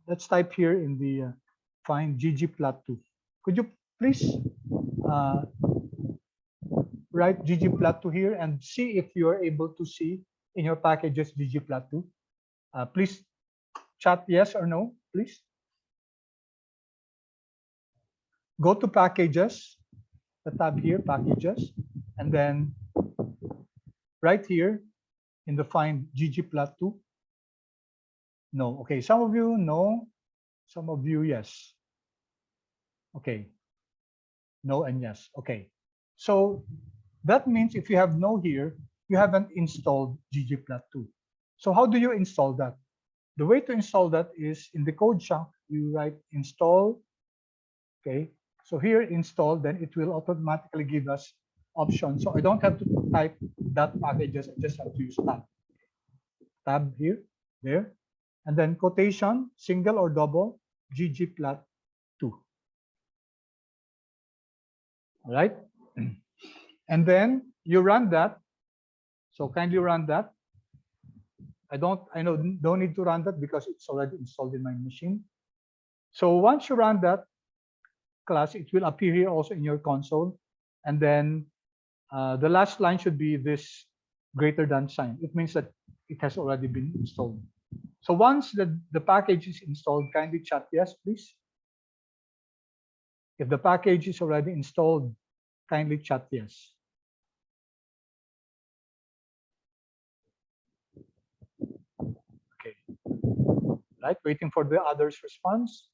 let's type here in the find ggplot2. Could you please write ggplot2 here and see if you are able to see in your packages ggplot2? Please chat yes or no, please. Go to packages, the tab here, packages, and then right here in the find ggplot2. No. Okay, some of you no, some of you yes. Okay, no and yes. Okay, so that means if you have no here, you haven't installed ggplot2. So how do you install that? The way to install that is in the code chunk, you write install. Okay, so here install, then it will automatically give us options. So I don't have to type that packages, I just have to use tab here, there, and then quotation, single or double, ggplot2. All right, and then you run that. So kindly run that. I don't need to run that because it's already installed in my machine. So once you run that class, it will appear here also in your console, and then the last line should be this greater than sign. It means that it has already been installed. So once the package is installed, kindly chat yes, please. If the package is already installed, kindly chat yes. Right, waiting for the others' response.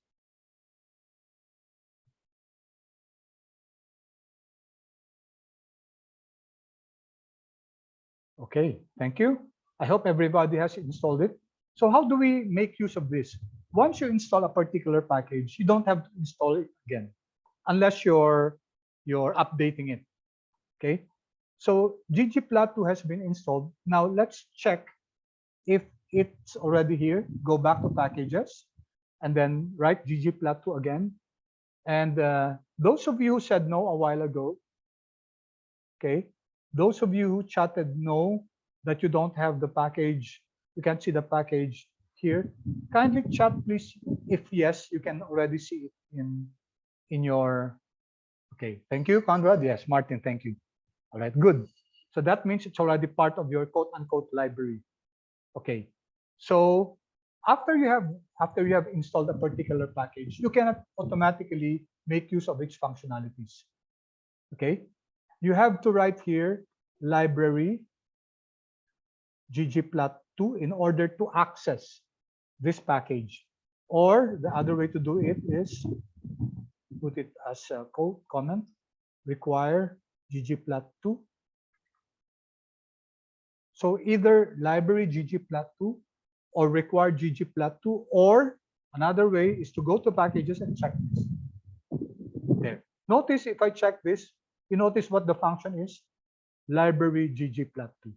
Okay, thank you. I hope everybody has installed it. So how do we make use of this? Once you install a particular package, you don't have to install it again unless you're updating it. Okay, so ggplot2 has been installed. Now let's check if it's already here. Go back to packages and then write ggplot2 again. And those of you who said no a while ago, okay, those of you who chatted no that you don't have the package, you can't see the package here, kindly chat please if yes, you can already see it in your, okay, thank you, Conrad. Yes, Martin, thank you. All right, good. So that means it's already part of your quote unquote library. Okay, so after you have installed a particular package, you cannot automatically make use of its functionalities. Okay, you have to write here library ggplot2 in order to access this package. Or the other way to do it is put it as a code comment, require ggplot2. So either library ggplot2 or require ggplot2, or another way is to go to packages and check this. There. Notice if I check this, you notice what the function is, library ggplot2.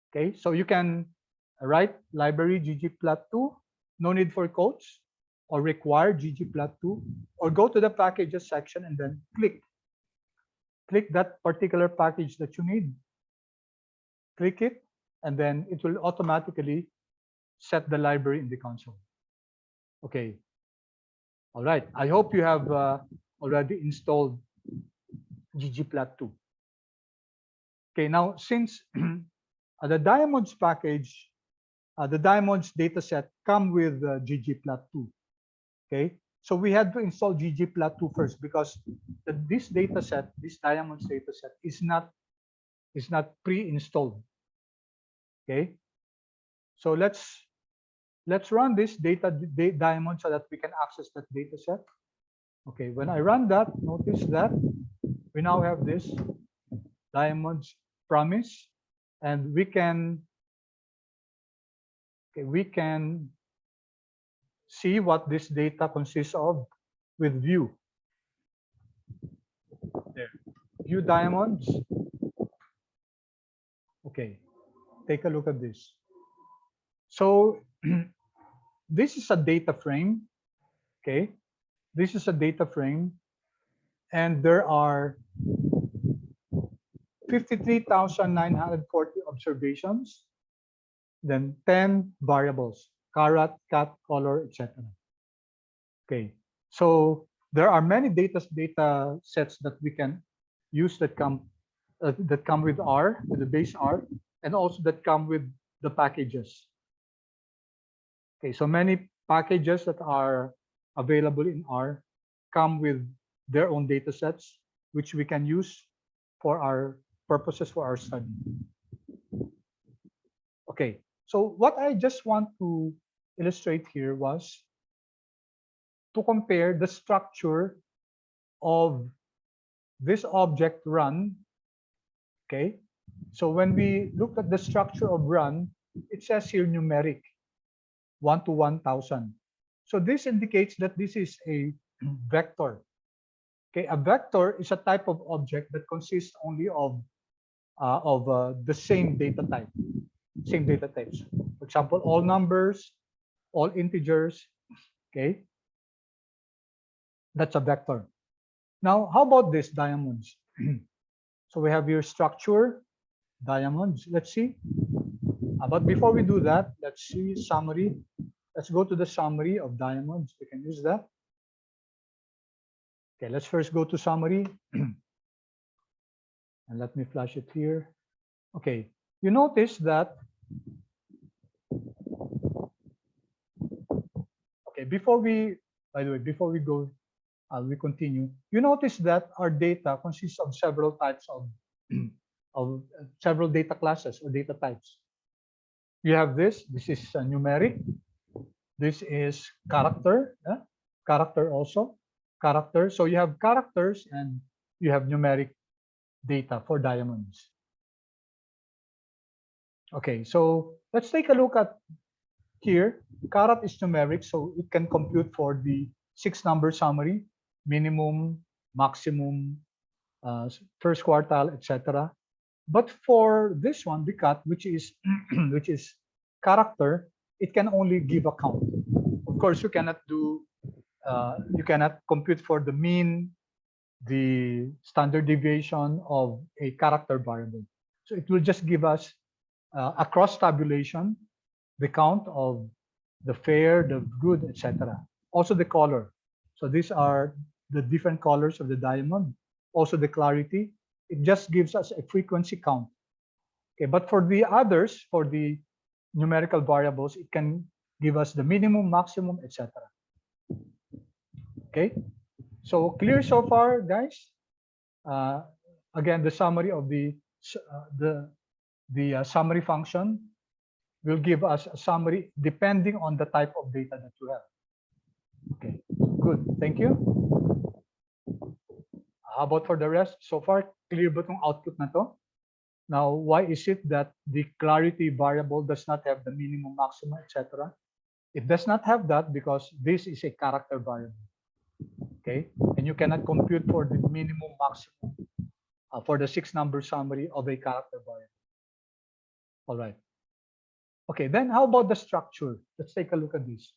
Okay, so you can write library ggplot2, no need for quotes, or require ggplot2, or go to the packages section and then click that particular package that you need. Click it, and then it will automatically set the library in the console. Okay. All right. I hope you have already installed ggplot2. Okay. Now, since the diamonds package, the diamonds dataset come with ggplot2. Okay. So we had to install ggplot2 first because this dataset, this diamonds dataset, is not pre-installed. Okay. So let's run this diamond so that we can access that data set. Okay, when I run that, notice that we now have this diamonds promise, and we can see what this data consists of with view. There, view diamonds. Okay, take a look at this. So this is a data frame. Okay, this is a data frame, and there are 53,940 observations, then 10 variables, carat, cat, color, etc. Okay, so there are many data sets that we can use that come with R, with the base R, and also that come with the packages. Okay, so many packages that are available in R come with their own data sets, which we can use for our purposes for our study. Okay, so what I just want to illustrate here was to compare the structure of this object run. Okay, so when we look at the structure of run, it says here numeric, 1 to 1,000. So this indicates that this is a vector. Okay, a vector is a type of object that consists only of the same data type, same data types. For example, all numbers, all integers. Okay, that's a vector. Now, how about this diamonds? So we have your structure, diamonds. Let's see. But before we do that, let's see summary. Let's go to the summary of diamonds. We can use that. Okay, let's first go to summary. And let me flash it here. Okay, you notice that. Okay, by the way, before we go, we continue. You notice that our data consists of several types of several data classes or data types. You have this is numeric, This is character, character also, character. So you have characters and you have numeric data for diamonds. Okay, so let's take a look at here. Carat is numeric, so it can compute for the 6-number summary, minimum, maximum, first quartile, etc. But for this one, the cat, which is which is character, it can only give a count. Of course, you cannot compute for the mean, the standard deviation of a character variable. So it will just give us a cross tabulation, the count of the fair, the good, etc. Also the color. So these are the different colors of the diamond. Also the clarity. It just gives us a frequency count. Okay, but for the others, for the numerical variables, it can give us the minimum, maximum, etc. Okay, so clear so far, guys? Again, the summary of the summary function will give us a summary depending on the type of data that you have. Okay, good. Thank you. How about for the rest? So far, clear ba itong output na to? Now, why is it that the clarity variable does not have the minimum, maximum, etc.? It does not have that because this is a character variable. Okay, and you cannot compute for the minimum, maximum for the 6-number summary of a character variable. All right. Okay, then how about the structure? Let's take a look at this.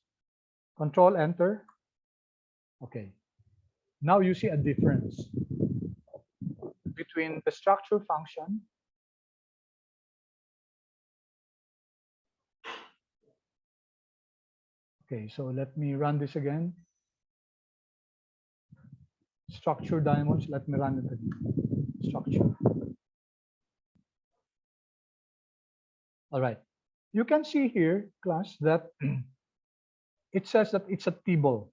Control Enter. Okay. Now you see a difference between the structure function Okay, so let me run this again. Structure diamonds, let me run it again. Structure. All right. You can see here, class, that it says that it's a table.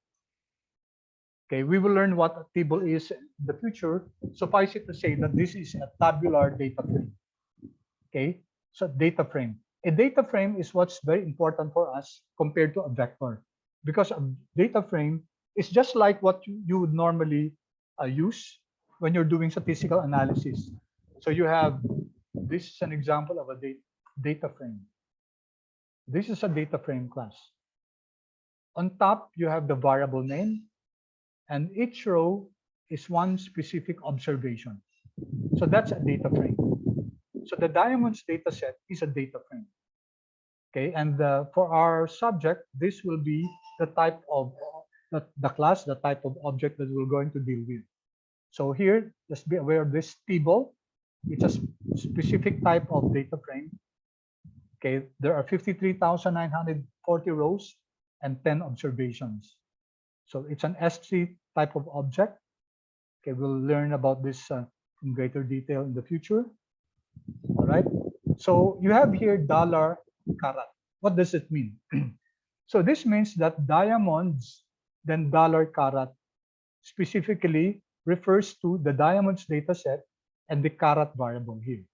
Okay, we will learn what a table is in the future. Suffice it to say that this is a tabular data frame. Okay, so data frame. A data frame is what's very important for us compared to a vector, because a data frame is just like what you would normally use when you're doing statistical analysis. So you have, this is an example of a data frame. This is a data frame class. On top, you have the variable name, and each row is one specific observation. So that's a data frame. So the diamonds data set is a data frame. Okay, and for our subject, this will be the type of the class, the type of object that we're going to deal with. So here, just be aware of this table. It's a specific type of data frame. Okay, there are 53,940 rows and 10 observations. So it's an S3 type of object. Okay, we'll learn about this in greater detail in the future. All right. So you have here $carat. What does it mean? So this means that diamonds, then $carat, specifically refers to the diamonds data set and the carat variable here.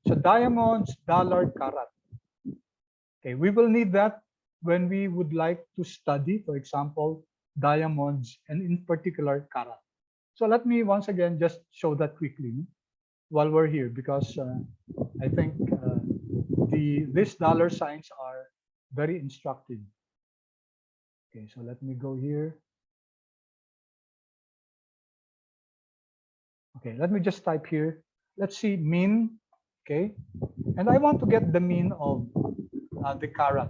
So diamonds, $carat. Okay, we will need that when we would like to study, for example, diamonds and in particular carat. So let me once again just show that quickly while we're here, because I think these dollar signs are very instructive. Okay, so let me go here. Okay, let me just type here. Let's see mean. Okay, and I want to get the mean of the carat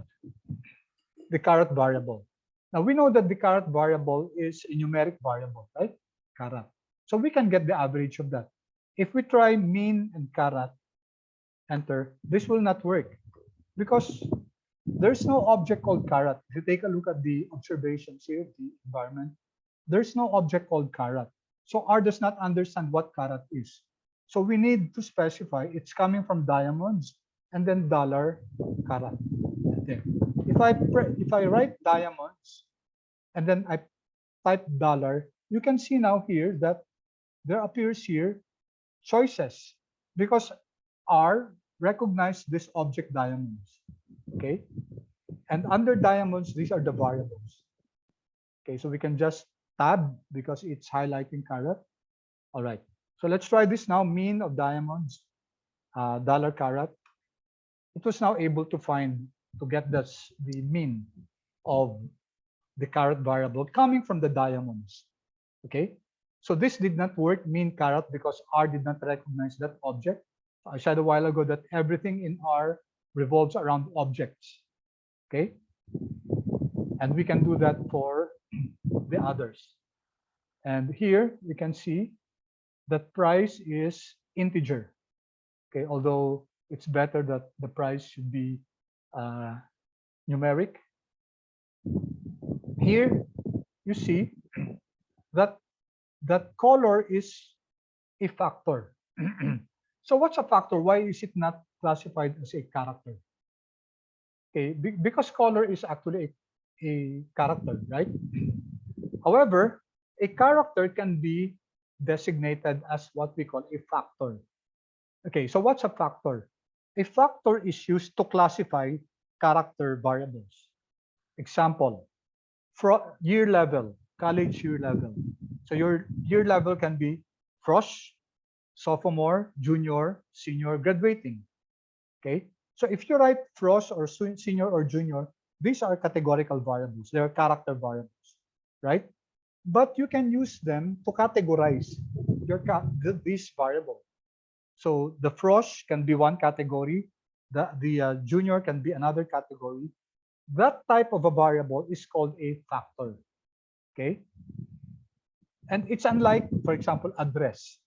variable. Now we know that the carat variable is a numeric variable, right? Carat. So we can get the average of that. If we try mean and carat, enter, this will not work because there's no object called carat. If you take a look at the observations here of the environment, there's no object called carat. So R does not understand what carat is. So we need to specify it's coming from diamonds and then $carat. There. If I write diamonds and then I type $, you can see now here that there appears here choices because R recognized this object diamonds. Okay, And under diamonds, these are the variables. Okay, so we can just tab because it's highlighting carat. All right, so let's try this now. Mean of diamonds, dollar carat. It was now able to get the mean of the carat variable coming from the diamonds. Okay, so this did not work, mean carat, because R did not recognize that object. I said a while ago that everything in R revolves around objects. Okay, and we can do that for the others. And here we can see that price is integer. Okay, although it's better that the price should be numeric. Here you see that color is a factor. So what's a factor? Why is it not classified as a character? Okay, because color is actually a character, right? However, a character can be designated as what we call a factor. Okay, so what's a factor? A factor is used to classify character variables. Example, year level, college year level. So your year level can be frosh, sophomore, junior, senior, graduating. Okay, so if you write frosh or senior or junior, these are categorical variables. They are character variables, right? But you can use them to categorize this variable. So the frosh can be one category, the junior can be another category. That type of a variable is called a factor. Okay, and it's unlike, for example, address.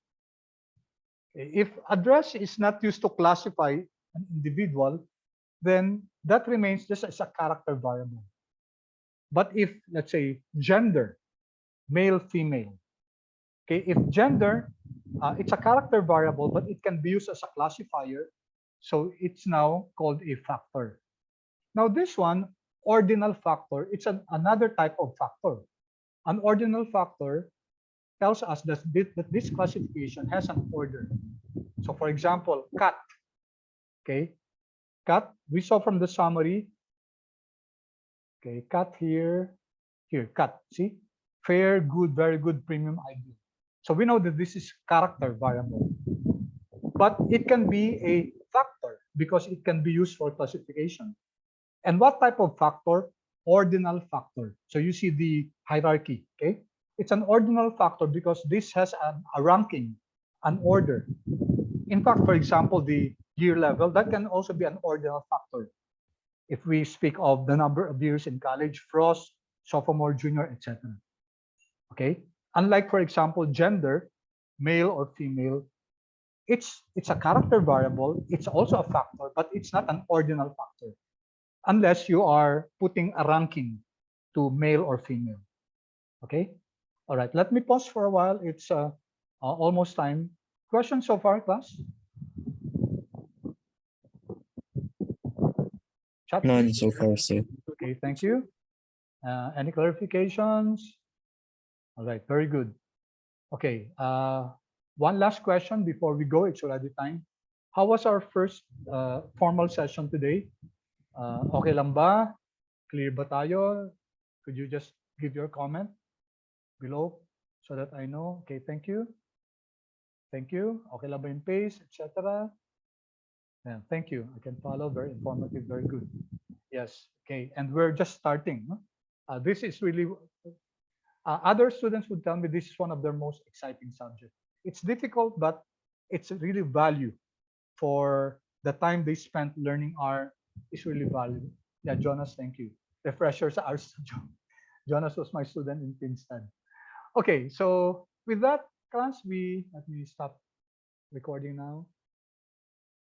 If address is not used to classify an individual, then that remains just as a character variable. But if, let's say, gender, male, female, okay, if gender, it's a character variable, but it can be used as a classifier, so it's now called a factor. Now this one, ordinal factor, it's another type of factor. An ordinal factor tells us that this classification has an order. So for example, cat, okay, cat, we saw from the summary, okay, cat here, cat, see, fair, good, very good, premium, ideal. So we know that this is character variable, but it can be a factor because it can be used for classification. And what type of factor? Ordinal factor. So you see the hierarchy, okay? It's an ordinal factor because this has a ranking, an order. In fact, for example, the year level, that can also be an ordinal factor. If we speak of the number of years in college, frost, sophomore, junior, etc. Okay? Unlike, for example, gender, male or female, it's a character variable. It's also a factor, but it's not an ordinal factor unless you are putting a ranking to male or female. Okay? All right, let me pause for a while. It's almost time. Questions so far, class? Chat, None please. so far, sir. Okay, thank you. Any clarifications? All right, very good. Okay, one last question before we go. It's already time. How was our first formal session today? Okay lang ba? Clear ba tayo? Could you just give your comment below so that I know? Okay, thank you. Thank you. Okay lang ba yung pace, etc.? Yeah, thank you. I can follow. Very informative. Very good. Yes. Okay. And we're just starting. This is really, other students would tell me this is one of their most exciting subjects. It's difficult, but it's really value for the time they spent learning R is really valuable. Yeah, Jonas, thank you. Refreshers are Jonas was my student in FINTSAR. Okay, so with that, class, let me stop recording now.